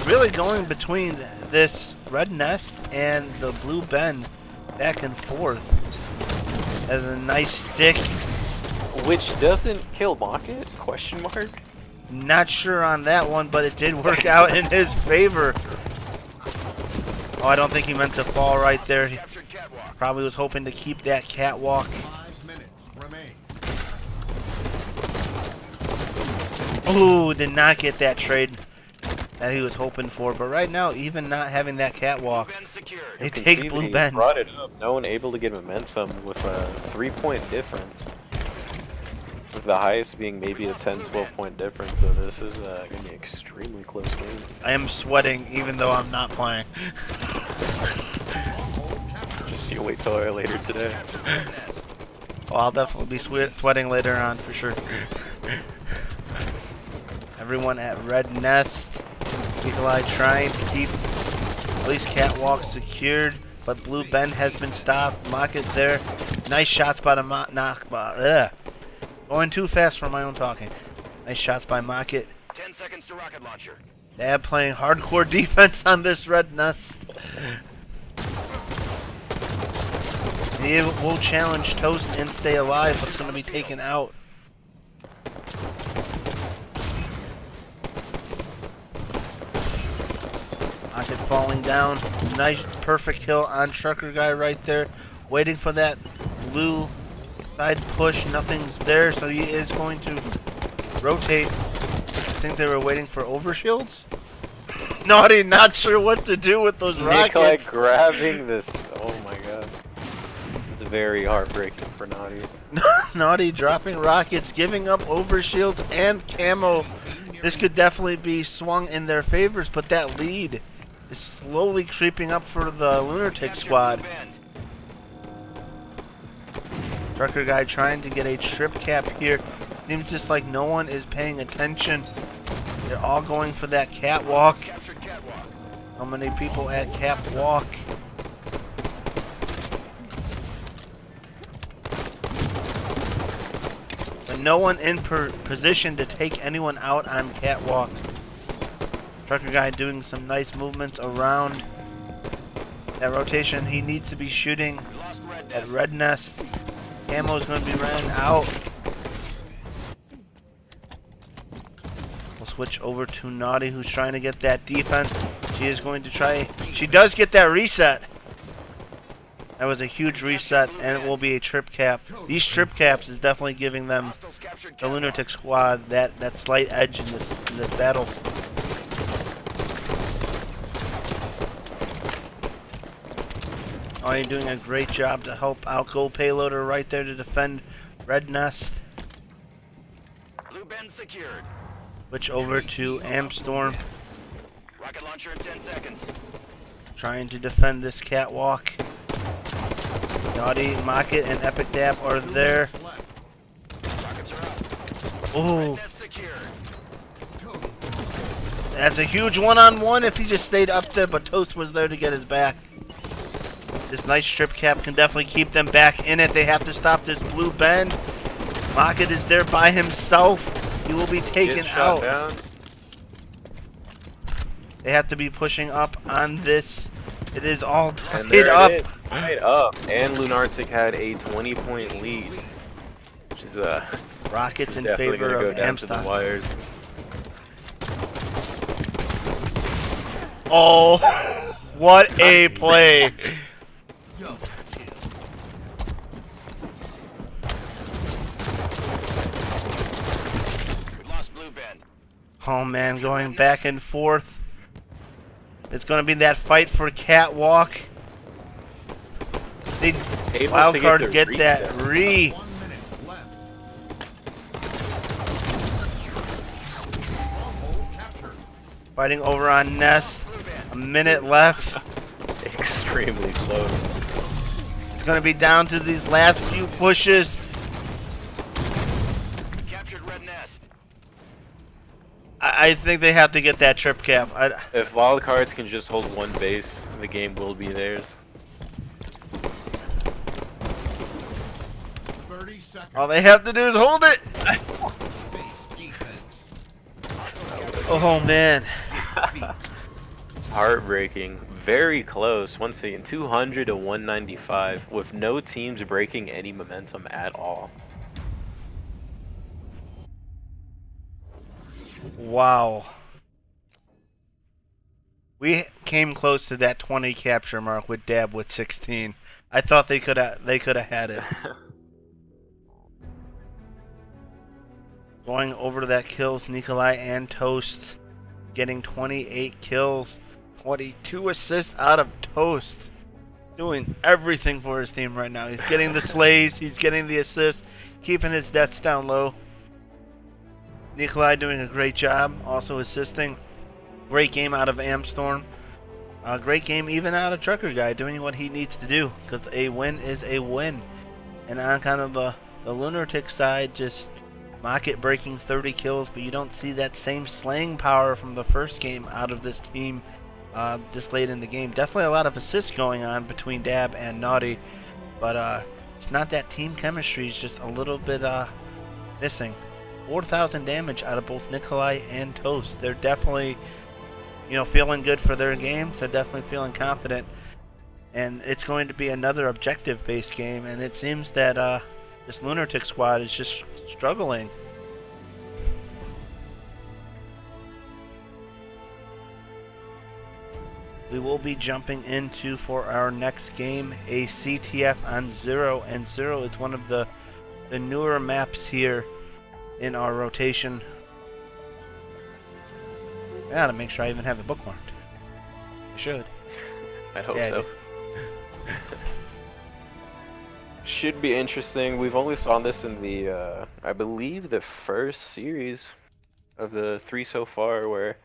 really going between this red nest and the blue bend back and forth. As a nice stick. Which doesn't kill Mocket? Question mark? Not sure on that one, but it did work out in his favor. Oh, I don't think he meant to fall right there. He Captured catwalk. probably was hoping to keep that catwalk. 5 minutes remain. Ooh, did not get that trade that he was hoping for. But right now, even not having that catwalk, Been secured. they You can take see that blue he bend. brought it up. No one able to get momentum with a 3-point difference. With the highest being maybe a 10-12 point difference, so this is going to be an extremely close game. I am sweating even though I'm not playing. Stronghold captured. Just you wait till later today. Oh, I'll definitely be sweating later on for sure. Everyone at Red Nest. Nikolai trying to keep at least catwalk secured, but blue bend has been stopped. Mocket there. Nice shots by the going too fast for my own talking. Nice shots by Mocket. 10 seconds to rocket launcher. Dad playing hardcore defense on this red nest. He will challenge Toast and stay alive, but it's going to be taken out. Mocket falling down. Nice, perfect kill on Trucker Guy right there. Waiting for that blue side push. Nothing's there, so he is going to rotate. I think they were waiting for overshields. Naughty, not sure what to do with those Nikolai rockets. grabbing this. Oh my god. It's very heartbreaking for Naughty. Naughty dropping rockets, giving up overshields and camo. This could definitely be swung in their favors, but that lead is slowly creeping up for the Lunartics squad. Blue bend. Trucker Guy trying to get a trip cap here. Seems just like no one is paying attention. They're all going for that catwalk. Captured catwalk. How many people at catwalk? But no one in position to take anyone out on catwalk. Trucker Guy doing some nice movements around that rotation. He needs to be shooting We lost red at nest. Red Nest. Ammo's going to be ran out. We'll switch over to Naughty, who's trying to get that defense. She is going to try. She does get that reset. That was a huge reset, and it will be a trip cap. These trip caps is definitely giving them, Hostiles captured the catwalk. Lunatic squad, that slight edge in this battle. Oh, you're doing a great job to help out Gold Payloader right there to defend Red Nest. Blue bend secured. Switch over to Amstorm, Rocket launcher in 10 seconds. trying to defend this catwalk. Naughty, Mocket, and Epic Dab are there. Left. Rockets are out. Oh, Red nest secured. that's a huge one-on-one if he just stayed up there, but Toast was there to get his back. This nice strip cap can definitely keep them back in it. They have to stop this blue bend. Mocket is there by himself. He will be taken Get shot out. down. They have to be pushing up on this. It is all And tied there up. it is. Tied up. And Lunartic had a 20-point lead. Which is Rockets in definitely favor gonna go of down to the Amstorm. wires. Oh, what a play. Double kill. We lost blue bend. Oh man, going back and forth. It's going to be that fight for catwalk. They Able wild to card the get that reset. 1 minute left. Stronghold captured. Fighting over on Nest. A minute left. Extremely close. It's going to be down to these last few pushes. Captured Red Nest. I think they have to get that trip cap. If wild cards can just hold one base, the game will be theirs. 30 seconds. All they have to do is hold it. Base defense. Oh, man. It's heartbreaking. Very close. Once again, 200 to 195 with no teams breaking any momentum at all. Wow. We came close to that 20 capture mark with Dab with 16. I thought they could have had it. Going over to that kills, Nikolai and Toast getting 28 kills, 22 assists out of Toast. Doing everything for his team right now. He's getting the slays, he's getting the assists, keeping his deaths down low. Nikolai doing a great job, also assisting. Great game out of Amstorm. Great game even out of Trucker Guy, doing what he needs to do, because a win is a win. And on kind of the Lunartic side, just Mocket breaking 30 kills, but you don't see that same slaying power from the first game out of this team this late in the game. Definitely a lot of assists going on between Dab and Naughty, but it's not that team chemistry, it's just a little bit missing. 4,000 damage out of both Nikolai and Toast. They're definitely, feeling good for their games. They're definitely feeling confident. And it's going to be another objective-based game, and it seems that this Lunatic squad is just struggling. We will be jumping into, for our next game, a CTF on Zero, and Zero is one of the newer maps here in our rotation. I gotta make sure I even have it bookmarked. I should. I hope Yeah, so. Should be interesting. We've only saw this in the, I believe, the first series of the 3 so far, where,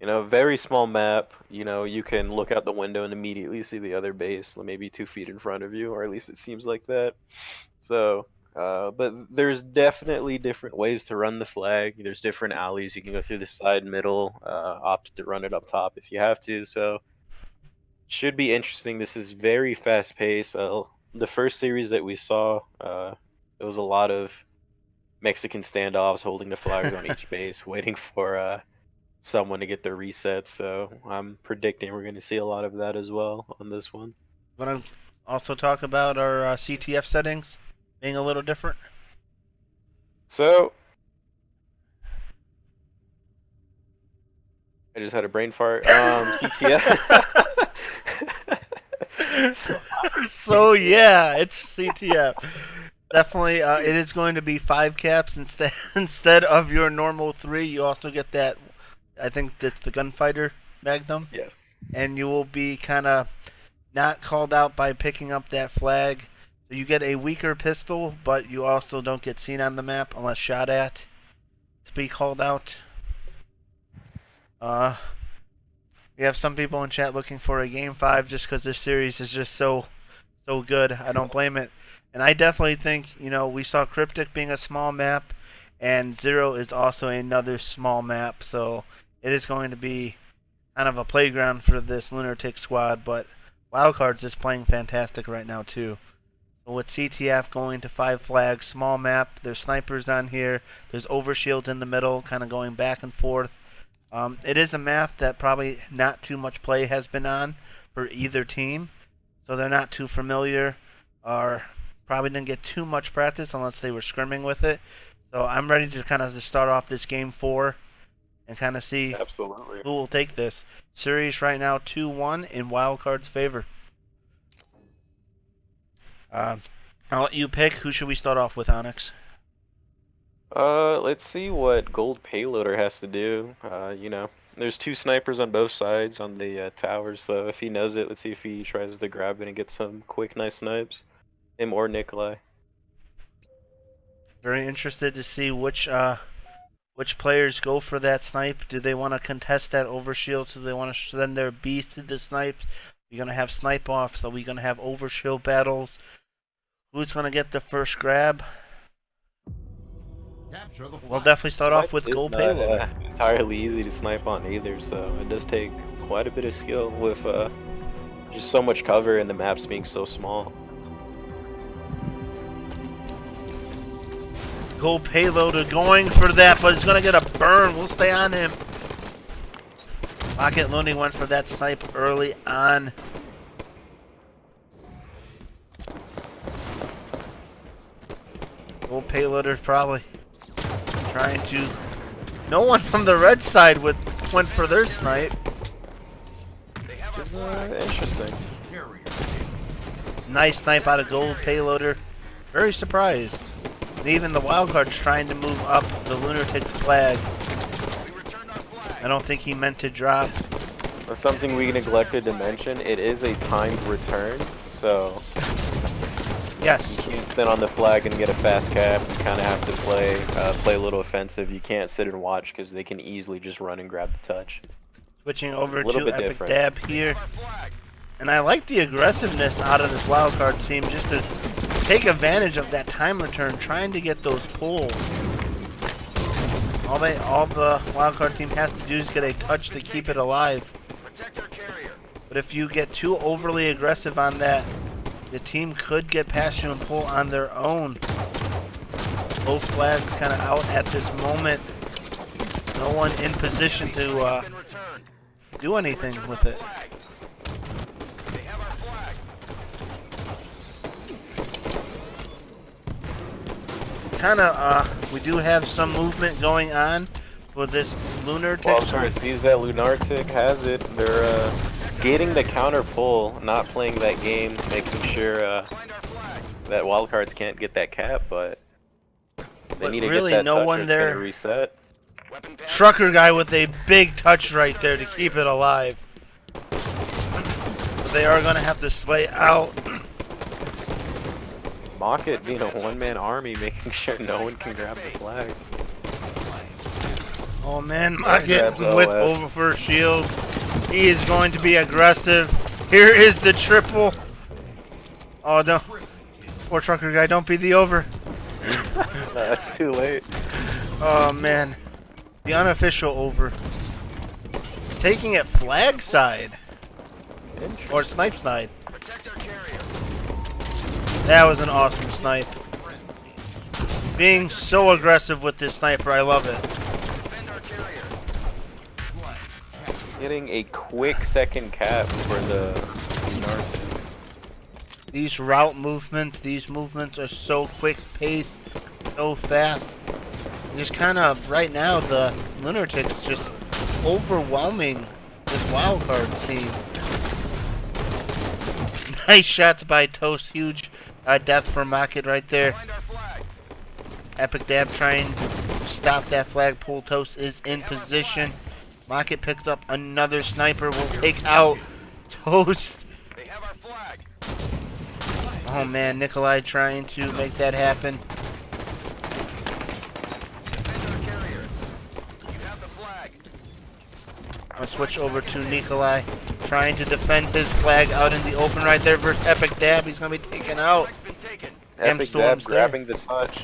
very small map. You can look out the window and immediately see the other base, maybe 2 feet in front of you, or at least it seems like that. So, but there's definitely different ways to run the flag. There's different alleys. You can go through the side, middle, opt to run it up top if you have to. So, should be interesting. This is very fast paced. The first series that we saw, it was a lot of Mexican standoffs, holding the flags on each base, waiting for someone to get their reset. So I'm predicting we're going to see a lot of that as well on this one. Want to also talk about our CTF settings being a little different? So I just had a brain fart. CTF. So yeah, it's CTF. Definitely, it is going to be 5 caps instead of your normal 3. You also get that, I think that's the Gunfighter Magnum. Yes. And you will be kind of not called out by picking up that flag. So you get a weaker pistol, but you also don't get seen on the map unless shot at to be called out. We have some people in chat looking for a Game 5 just because this series is just so good. I don't blame it. And I definitely think, we saw Cryptic being a small map, and Zero is also another small map. So it is going to be kind of a playground for this Lunatic squad, but Wildcards is playing fantastic right now too. So with CTF going to 5 flags, small map, there's snipers on here, there's overshields in the middle, kind of going back and forth. It is a map that probably not too much play has been on for either team, so they're not too familiar, or probably didn't get too much practice unless they were scrimming with it. So I'm ready to kind of just start off this game 4 and kind of see Absolutely. who will take this. Series right now 2-1 in Wildcard's favor. I'll let you pick. Who should we start off with, Onyx? Let's see what Gold Payloader has to do. There's 2 snipers on both sides on the towers, so if he knows it, let's see if he tries to grab it and get some quick, nice snipes. Him or Nikolai. Very interested to see which which players go for that snipe. Do they want to contest that overshield? Do they want to send their beast to the snipes? You're going to have snipe offs. Are we going to have overshield battles? Who's going to get the first grab? Capture the We'll flag. definitely start off with It's gold not, payload. entirely easy to snipe on either, so it does take quite a bit of skill with just so much cover and the maps being so small. Gold payloader going for that, but he's going to get a burn. We'll stay on him. Rocket Looney went for that snipe early on. Gold payloader probably trying to... No one from the red side went for their snipe. Which is interesting. Carrier. Nice snipe out of gold payloader. Very surprised. And even the wildcard's trying to move up the Lunartics flag. I don't think he meant to drop. That's something we neglected to mention. It is a timed return, so Yes. you can't sit on the flag and get a fast cap. You kind of have to play a little offensive. You can't sit and watch because they can easily just run and grab the touch. Switching over A little to bit Epic different. Dab here. And I like the aggressiveness out of this wildcard team just to take advantage of that time return, trying to get those pulls. All the wildcard team has to do is get a touch to keep it alive. But if you get too overly aggressive on that, the team could get past you and pull on their own. Both flags kind of out at this moment. No one in position to do anything with it. We do have some movement going on for this Lunartics. Well, sorry, sees that Lunartic has it. They're gating the counter pull, not playing that game, making sure that wildcards can't get that cap, but they need to really get that no touch one or it's gonna there. reset. Trucker guy with a big touch right there to keep it alive. But they are going to have to slay out. Mocket being a one-man army, making sure no one can grab the flag. Oh man, Mocket grabs with OS. over shield. He is going to be aggressive. Here is the triple. Oh no. Poor trucker guy, don't be the over. That's too late. Oh man. The unofficial over. Taking it flag side. Or snipe side. That was an awesome snipe. Being so aggressive with this sniper, I love it. Getting a quick second cap for the Lunartics. These route movements, these movements are so quick paced, so fast. Just kind of, right now, the Lunartics just overwhelming this wildcard team. Nice shots by Toast, huge death for Mocket right there. Epic Dab trying to stop that flag pull. Toast is in position. Mocket picks up another sniper, will take out Toast. Oh man, Nikolai trying to make that happen. I'll switch over to Nikolai, trying to defend his flag out in the open right there versus Epic Dab. He's going to be taken out. Epic Dab grabbing the touch.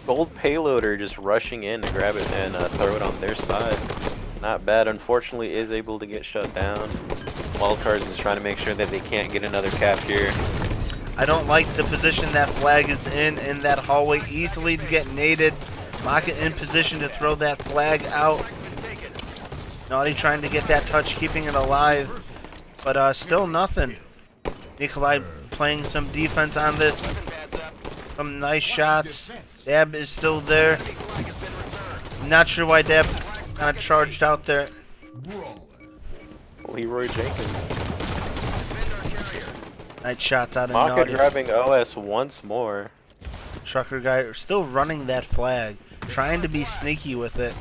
Gold Payloader just rushing in to grab it and throw it on their side. Not bad. Unfortunately, is able to get shut down. Wildcards is trying to make sure that they can't get another cap here. I don't like the position that flag is in that hallway. Easily to get naded. Mocket in position to throw that flag out. Naughty trying to get that touch, keeping it alive. But still nothing. Nikolai playing some defense on this. Some nice shots. Dab is still there. Not sure why Dab kind of charged out there. Leroy Jenkins. Nice shots out of Mocket Naughty. grabbing OS once more. Trucker guy still running that flag. Trying to be sneaky with it.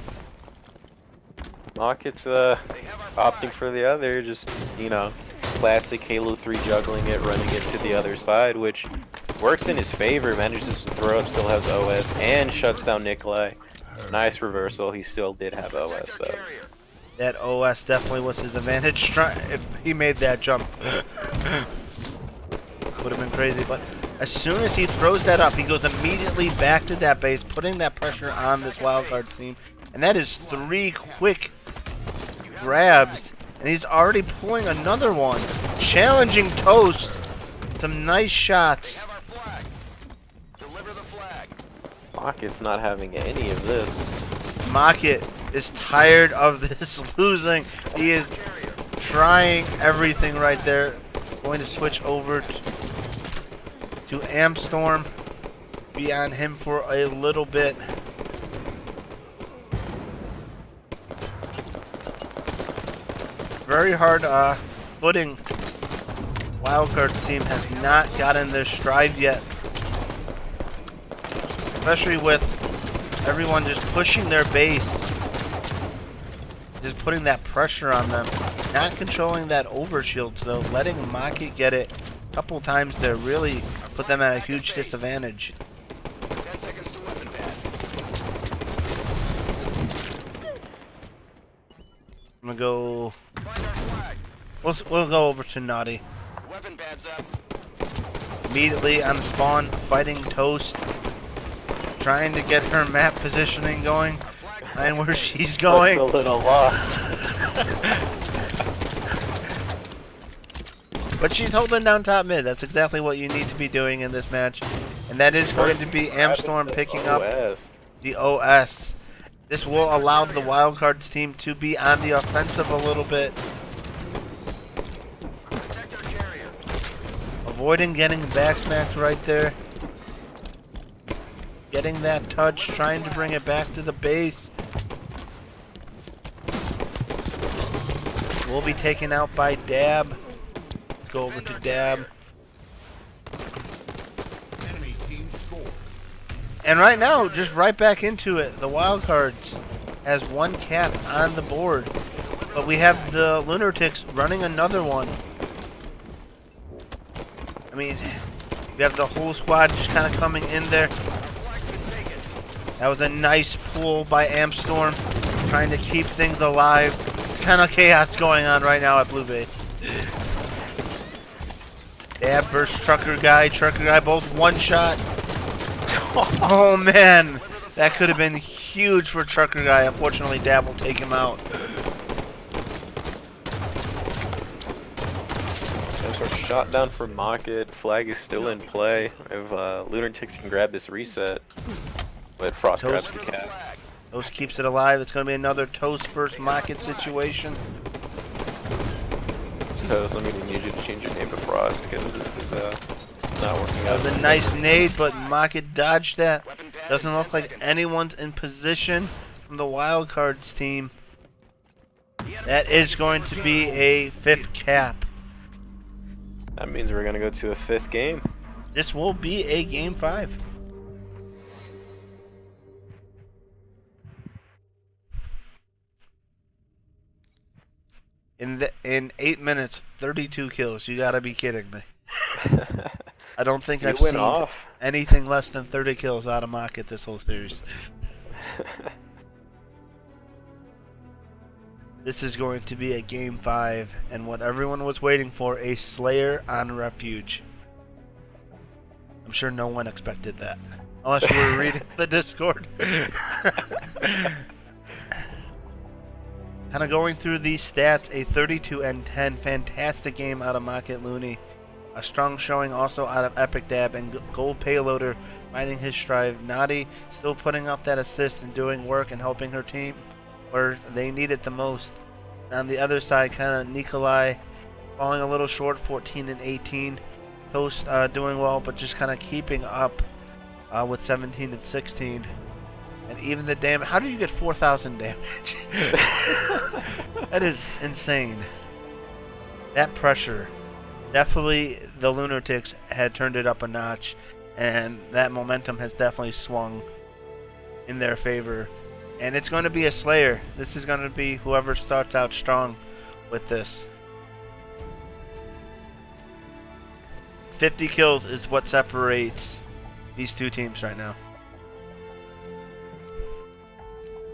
Mocket's opting for the other, just, you know, classic Halo 3 juggling it, running it to the other side, which Works in his favor, manages to throw up, still has OS, and shuts down Nikolai. Nice reversal, he still did have OS, Protect so. our carrier. That OS definitely was his advantage. If he made that jump, would have been crazy. But as soon as he throws that up, he goes immediately back to that base, putting that pressure on this wildcard team. And that is 3 quick grabs, and he's already pulling another one. Challenging Toast. Some nice They shots. have our flag. Deliver the flag. Pocket's not having any of this. Mocket is tired of this losing. He is Carrier. trying everything right there. Going to switch over to Amstorm. Be on him for a little bit. Very hard footing. Wildcard team has not gotten their stride yet. Especially with everyone just pushing their base. Just putting that pressure on them. Not controlling that overshield though. Letting Maki get it a couple times there really put them at a huge disadvantage. 10 seconds to weapon pad. I'm gonna go. Find our flag. We'll go over to Naughty. Weapon pad's up. Immediately on spawn, fighting Toast. Trying to get her map positioning going. Our flag. And where she's Looks going. a little lost. But she's holding down top mid. That's exactly what you need to be doing in this match. And that is going to be Amstorm picking up OS. the OS. This will allow the Wildcards team to be on the offensive a little bit. Protect our carrier. Avoiding getting backsmacked right there. Getting that touch, trying to bring it back to the base. Will be taken out by Dab. Go over to Dab. Enemy team score. And right now, just right back into it. The Wildcards has 1 cap on the board. But we have the Lunartics running another one. I mean, we have the whole squad just kind of coming in there. Our flag's been taken. That was a nice pull by Amstorm, trying to keep things alive. It's kind of chaos going on right now at Blue Base. Dab versus Trucker Guy both 1 shot. Oh man, that could have been huge for Trucker Guy. Unfortunately, Dab will take him out. Those are shot down for Mocket. Flag is still in play. If Lunartics can grab this reset, but Frost grabs the Toast. cap. Toast keeps it alive. It's going to be another Toast versus Mocket situation. Toast, I'm gonna need you to change your name to Frost because this is not working That out. was a nice nade, but Mocket dodged that. Weapon pad. Doesn't in look 10 like seconds. anyone's in position from the Wildcards team. The enemy That flag is going to be a 5th cap. That means we're gonna go to a 5th game. This will be a game 5. In 8 minutes, 32 kills. You gotta be kidding me. I don't think You I've went seen off. anything less than 30 kills out of Mocket this whole series. This is going to be a game 5, and what everyone was waiting for, a Slayer on Refuge. I'm sure no one expected that. Unless you were reading the Discord. Kind of going through these stats, a 32 and 10, fantastic game out of Mocket Looney. A strong showing also out of Epic Dab and Gold Payloader finding his stride. Naughty still putting up that assist and doing work and helping her team where they need it the most. On the other side, kind of Nikolai falling a little short, 14 and 18. Toast doing well, but just kind of keeping up with 17 and 16. And even the damage. How do you get 4,000 damage? That is insane. That pressure. Definitely the Lunartics had turned it up a notch. And that momentum has definitely swung in their favor. And it's going to be a Slayer. This is going to be whoever starts out strong with this. 50 kills is what separates these two teams right now.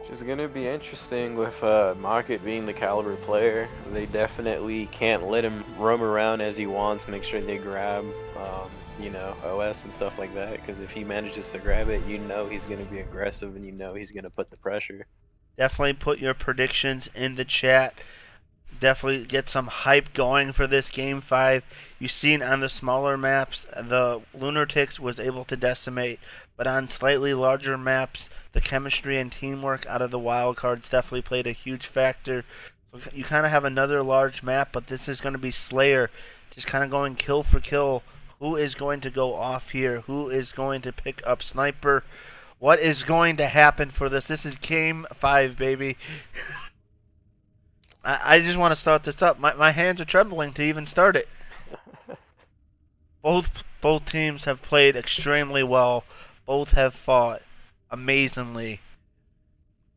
Which is gonna be interesting with Market being the caliber player. They definitely can't let him roam around as he wants. Make sure they grab, you know, OS and stuff like that. Because if he manages to grab it, you know he's gonna be aggressive, and you know he's gonna put the pressure. Definitely put your predictions in the chat. Definitely get some hype going for this Game 5. You've seen on the smaller maps, the Lunartics was able to decimate, but on slightly larger maps, the chemistry and teamwork out of the wild cards definitely played a huge factor. So you kind of have another large map, but this is going to be Slayer, just kind of going kill for kill. Who is going to go off here? Who is going to pick up Sniper? What is going to happen for this? This is Game 5, baby. I just want to start this up. My hands are trembling to even start it. Both teams have played extremely well. Both have fought amazingly.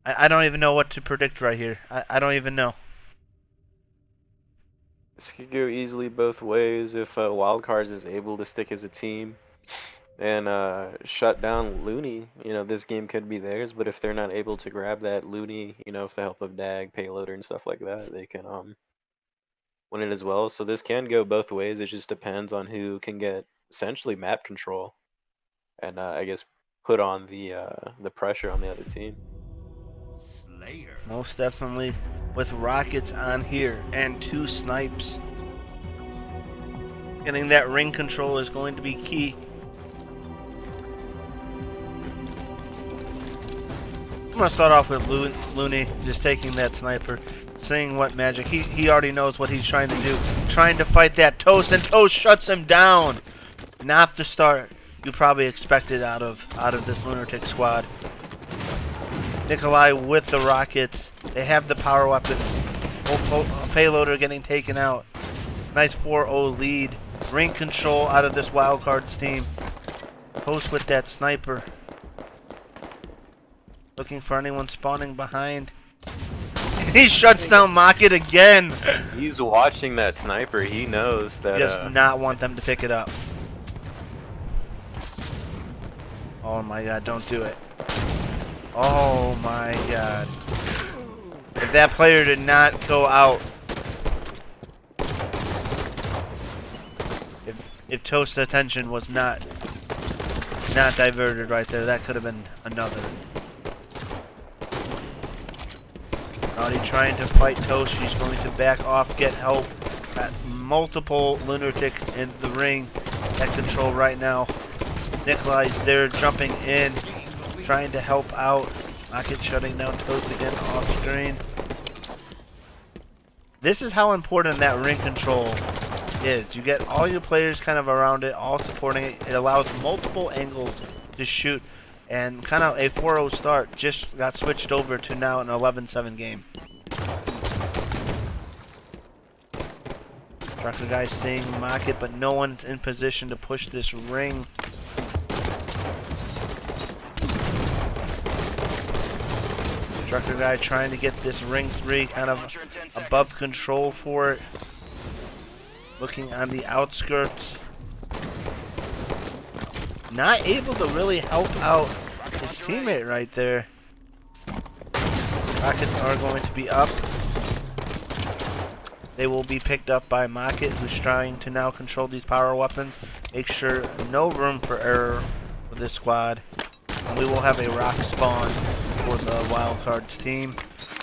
I don't even know what to predict right here. I don't even know. This could go easily both ways if Wildcards is able to stick as a team and shut down Looney. You know, this game could be theirs, but if they're not able to grab that Looney, you know, with the help of Dag, Payloader, and stuff like that, they can win it as well. So this can go both ways. It just depends on who can get essentially map control and I guess put on the pressure on the other team. Slayer. Most definitely with rockets on here and 2 snipes. Getting that ring control is going to be key. I'm going to start off with Looney just taking that sniper, seeing what magic. He already knows what he's trying to do. Trying to fight that Toast, and Toast shuts him down. Not the start you probably expected out of this Lunatic squad. Nikolai with the rockets. They have the power weapon. Payloader getting taken out. Nice 4-0 lead. Ring control out of this wildcards team. Toast with that sniper. Looking for anyone spawning behind. He shuts down Mocket again. He's watching that sniper. He knows that. He does not want them to pick it up. Oh my god, don't do it. Oh my god. If that player did not go out. If Toast's attention was not diverted right there, that could have been another. Naughty trying to fight Toast. She's going to back off, get help. Got multiple Lunatics in the ring at control right now. Nikolai's there jumping in, trying to help out. Rocket shutting down Toast again off screen. This is how important that ring control is. You get all your players kind of around it, all supporting it. It allows multiple angles to shoot. And kind of a 4-0 start just got switched over to now an 11-7 game. Trucker guy seeing Mocket, but no one's in position to push this ring. Trucker guy trying to get this ring 3 kind of above control for it. Looking on the outskirts. Not able to really help out his teammate right there. Rockets are going to be up. They will be picked up by Mocket, who's trying to now control these power weapons. Make sure no room for error for this squad. And we will have a rock spawn for the wildcards team.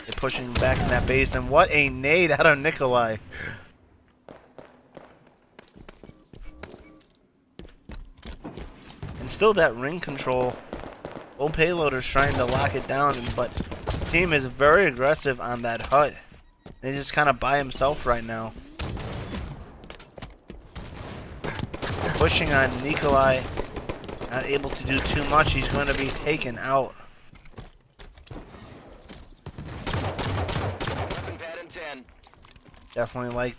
They're pushing back in that base, and what a nade out of Nikolai. Still that ring control. Old Payloader's trying to lock it down, but the team is very aggressive on that hut. He's just kind of by himself right now. Pushing on Nikolai. Not able to do too much. He's going to be taken out. Definitely like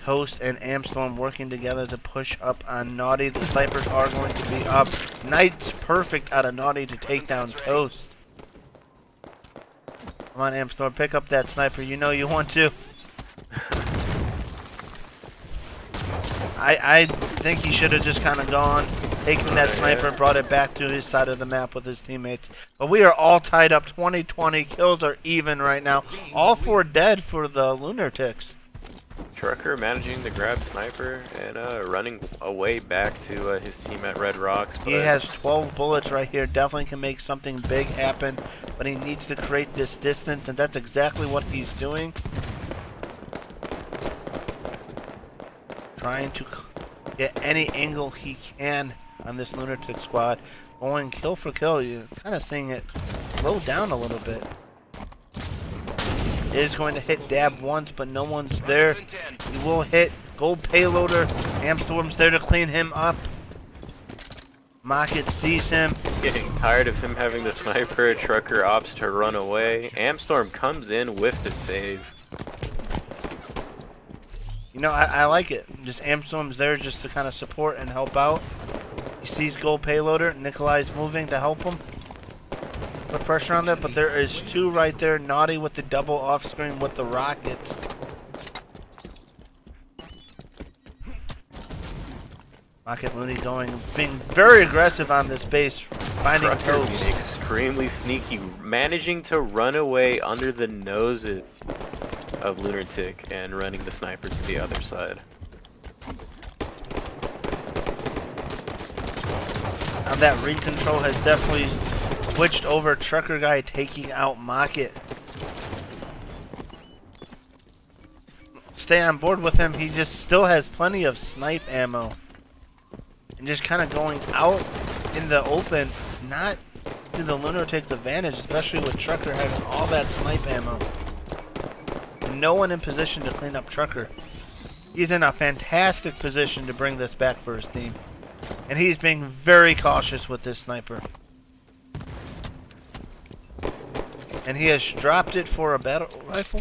Toast and Amstorm working together to push up on Naughty. The snipers are going to be up. Knight's perfect out of Naughty to take down Toast. Come on, Amstorm, pick up that sniper. You know you want to. I think he should have just kind of gone, taken that sniper, brought it back to his side of the map with his teammates. But we are all tied up 20-20. Kills are even right now. All 4 dead for the Lunartics. Trucker managing to grab sniper and running away back to his team at Red Rocks. He has 12 bullets right here. Definitely can make something big happen. But he needs to create this distance, and that's exactly what he's doing. Trying to get any angle he can on this Lunatic squad. Going kill for kill. You're kind of seeing it slow down a little bit. Is going to hit Dab once, but no one's there. He will hit Gold Payloader. Amstorm's there to clean him up. Mocket sees him. Getting tired of him having the sniper. Trucker opts to run away. Amstorm comes in with the save. You know, I like it. Just Amstorm's there just to kind of support and help out. He sees Gold Payloader. Nikolai's moving to help him. Put pressure on there, but there is 2 right there. Naughty with the double off screen with the rockets. Rocket Looney being very aggressive on this base, finding Trucker toes. being extremely sneaky, managing to run away under the noses of Lunatic and running the sniper to the other side. And that ring control has definitely switched over. Trucker guy taking out Mocket. Stay on board with him. He just still has plenty of snipe ammo. And just kind of going out in the open, not to the Lunatic's advantage, especially with Trucker having all that snipe ammo. No one in position to clean up Trucker. He's in a fantastic position to bring this back for his team. And he's being very cautious with this sniper. And he has dropped it for a battle rifle.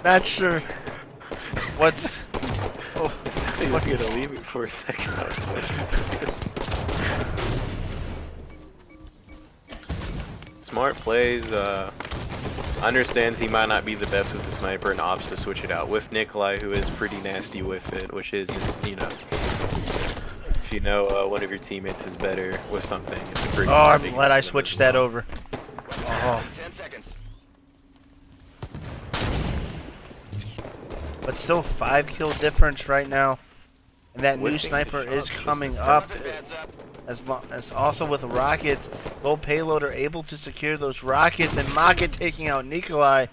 Not sure what's... Oh, He was gonna leave it for a second. I was like, smart plays, understands he might not be the best with the sniper and opts to switch it out with Nikolai, who is pretty nasty with it, which is, you know, if you know one of your teammates is better with something, it's a pretty I'm glad I switched that over. Oh. 10 seconds. But still 5 kill difference right now. And that new Whipping sniper the is shots coming just up. Heads up. As also with rockets. Gold Payloader able to secure those rockets. And Mocket taking out Nikolai.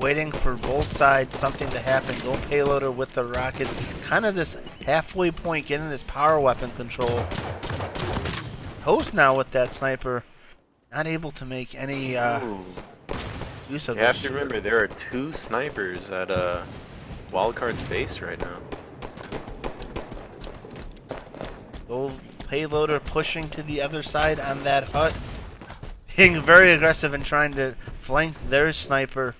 Waiting for both sides something to happen. Gold Payloader with the rockets. Kind of this halfway point getting this power weapon control. Host now with that sniper. Not able to make any use of You have this. to remember, there are 2 snipers at Wildcard's base right now. Gold Payloader pushing to the other side on that hut. Being very aggressive and trying to flank their sniper.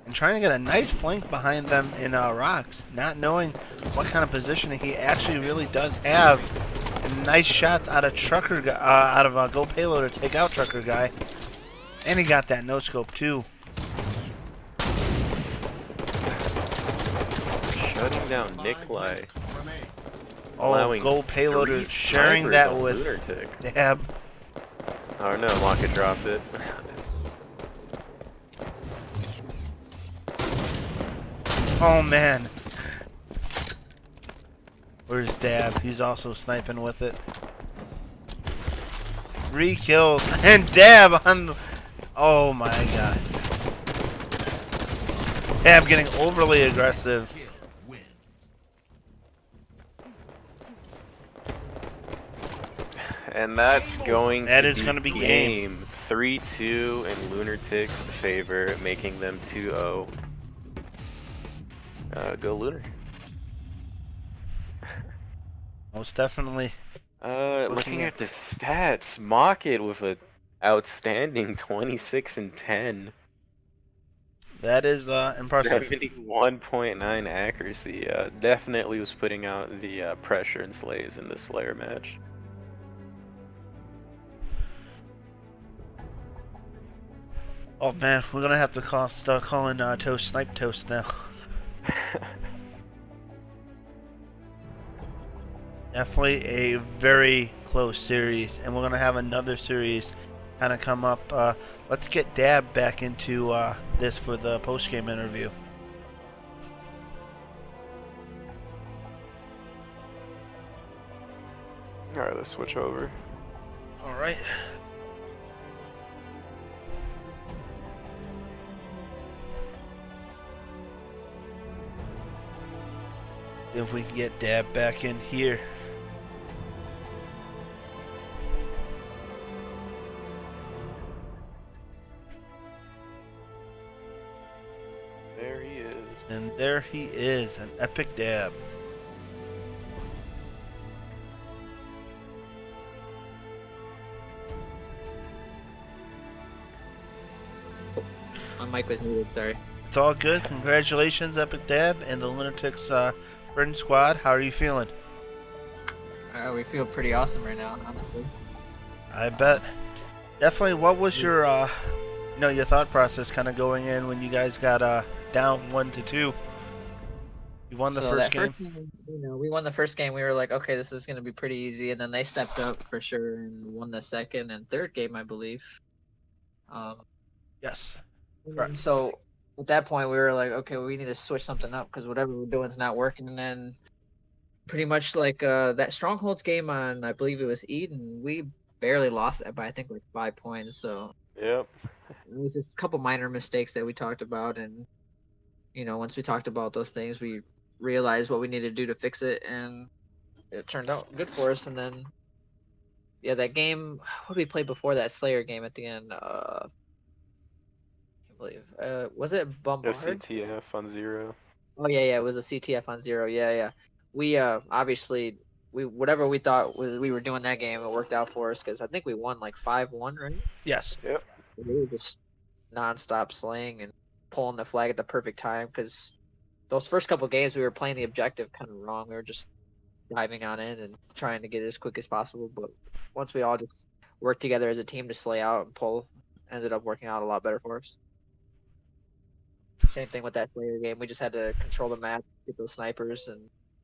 And trying to get a nice flank behind them in rocks. Not knowing what kind of positioning he actually really does have. And nice shots out of Trucker, out of Gold Payloader to take out Trucker guy. And he got that no-scope too. Shutting down Nikolai. Oh, Allowing Gold Payloader 3 sharing snipers that on with Lunatic. Dab. Oh no, Mocket dropped it. Oh man. Where's Dab? He's also sniping with it. 3 kills. And Dab on the... Oh my god. Dab getting overly aggressive. And that's going That to is be gonna be game. 3-2 in Lunartic's favor, making them 2-0. Go Lunar. Most definitely. Looking at the stats, Mocket with a outstanding 26 and 10. That is impressive. 71.9 accuracy. Definitely was putting out the pressure and slays in this Slayer match. Oh man, we're gonna have to start calling Toast Snipe Toast now. Definitely a very close series, and we're gonna have another series kind of come up. Let's get Dab back into this for the post-game interview. All right, let's switch over. All right. If we can get Dab back in here. There he is. And there he is, an epic Dab. My mic was muted, sorry. It's all good. Congratulations, Epic Dab and the Lunartics Friend Squad. How are you feeling? We feel pretty awesome right now, honestly. I bet. Definitely. What was your, your thought process kind of going in when you guys got down 1-2? You won the So first that game. first game, we won the first game. We were like, okay, this is going to be pretty easy, and then they stepped up for sure and won the second and third game, I believe. Yes. And Correct. so at that point, we were like, okay, we need to switch something up because whatever we're doing is not working. And then pretty much like that Strongholds game on, I believe it was Eden, we barely lost it by I think like 5 points. So Yep. it was just a couple minor mistakes that we talked about, and once we talked about those things, we realized what we needed to do to fix it, and it turned out good for us. And then yeah, that game, what did we play before that Slayer game at the end? I can't believe. Was it Bombard? CTF on 0. Oh yeah, it was a CTF on 0. Yeah. We obviously whatever we thought we were doing that game, it worked out for us because I think we won like 5-1, right? Yes. Yep. We were just nonstop slaying and pulling the flag at the perfect time because those first couple games we were playing the objective kind of wrong. We were just diving on in and trying to get it as quick as possible. But once we all just worked together as a team to slay out and pull, ended up working out a lot better for us. Same thing with that Slayer game. We just had to control the map, get those snipers, and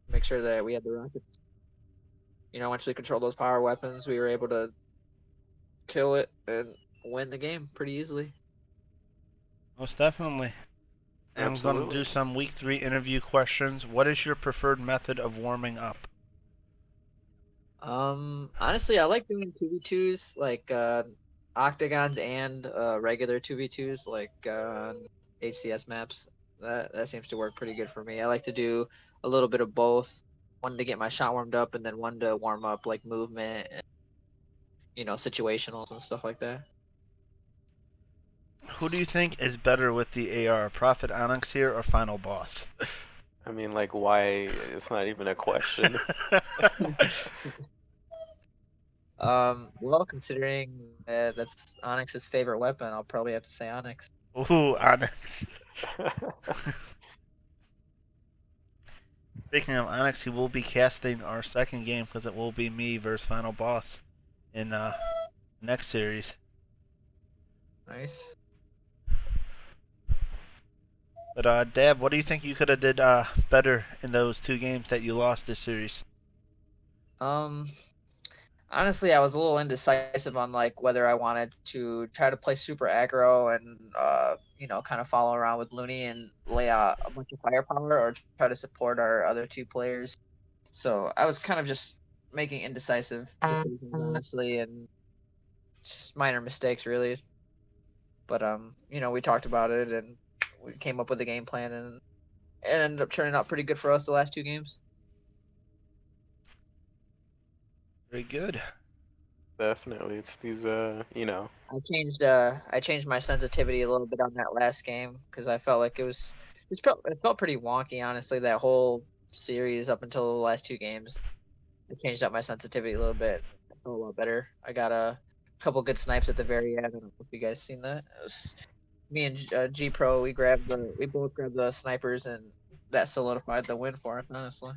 make sure that we had the rockets. Once we controlled those power weapons, we were able to kill it and win the game pretty easily. Most definitely. And I'm going to do some week 3 interview questions. What is your preferred method of warming up? Honestly, I like doing 2v2s, like octagons and regular 2v2s, like HCS maps. That seems to work pretty good for me. I like to do a little bit of both. One to get my shot warmed up, and then one to warm up like movement and situationals and stuff like that. Who do you think is better with the AR, Prophet Onyx here or Final Boss? I mean, like, why? It's not even a question. Well, considering that's Onyx's favorite weapon, I'll probably have to say Onyx. Ooh, Onyx. Speaking of Onyx, he will be casting our second game because it will be me versus Final Boss in next series. Nice. But Dab, what do you think you could have did better in those 2 games that you lost this series? Honestly, I was a little indecisive on like whether I wanted to try to play super aggro and kind of follow around with Looney and lay out a bunch of firepower, or try to support our other 2 players. So I was kind of just making indecisive decisions, honestly, and just minor mistakes, really. But we talked about it and we came up with a game plan, and it ended up turning out pretty good for us the last 2 games. Very good. Definitely, it's these I changed my sensitivity a little bit on that last game because I felt like it felt pretty wonky, honestly, that whole series up until the last 2 games. I changed up my sensitivity a little bit. I felt a lot better. I got a couple good snipes at the very end. I don't know if you guys seen that. It was me and G Pro. We both grabbed the snipers, and that solidified the win for us, honestly.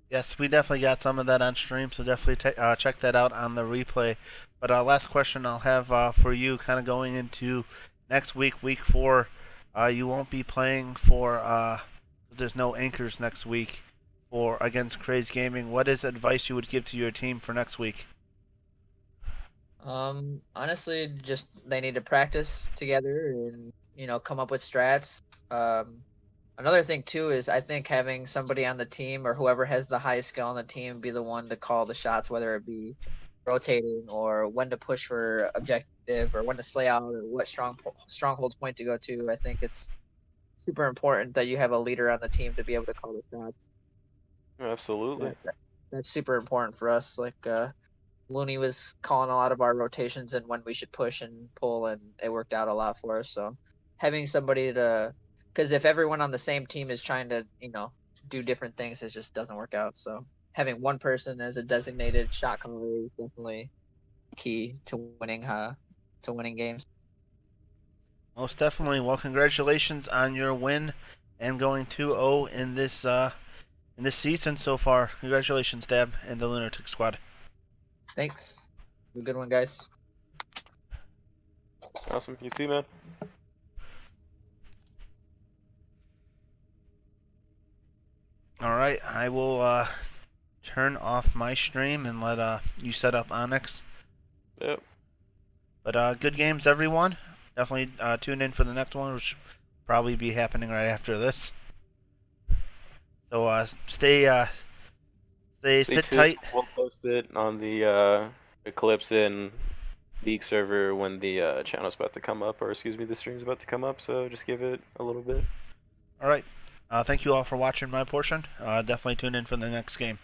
Yes, we definitely got some of that on stream, so definitely check that out on the replay. But last question I'll have for you, kind of going into next week, week 4, you won't be playing for. There's no anchors next week for against Craze Gaming. What is advice you would give to your team for next week? Honestly, just they need to practice together and come up with strats. Another thing too is I think having somebody on the team or whoever has the highest skill on the team be the one to call the shots, whether it be rotating or when to push for objective or when to slay out or what strongholds point to go to. I think it's super important that you have a leader on the team to be able to call the shots. Absolutely. That's super important for us. Like Looney was calling a lot of our rotations and when we should push and pull, and it worked out a lot for us. So having somebody to, because if everyone on the same team is trying to, do different things, it just doesn't work out. So having one person as a designated shot caller is definitely key to winning games. Most definitely. Well, congratulations on your win and going 2-0 in this season so far. Congratulations, Dab, and the Lunatic squad. Thanks. Have a good one, guys. Awesome. You too, man. All right, I will turn off my stream and let you set up Onyx. Yep. But good games, everyone. Definitely tune in for the next one, which will probably be happening right after this. So stay Stay sit tuned. tight. We'll post it on the Eclipse and League server when the channel's about to come up, or excuse me, the stream's about to come up. So just give it a little bit. All right. Thank you all for watching my portion. Definitely tune in for the next game.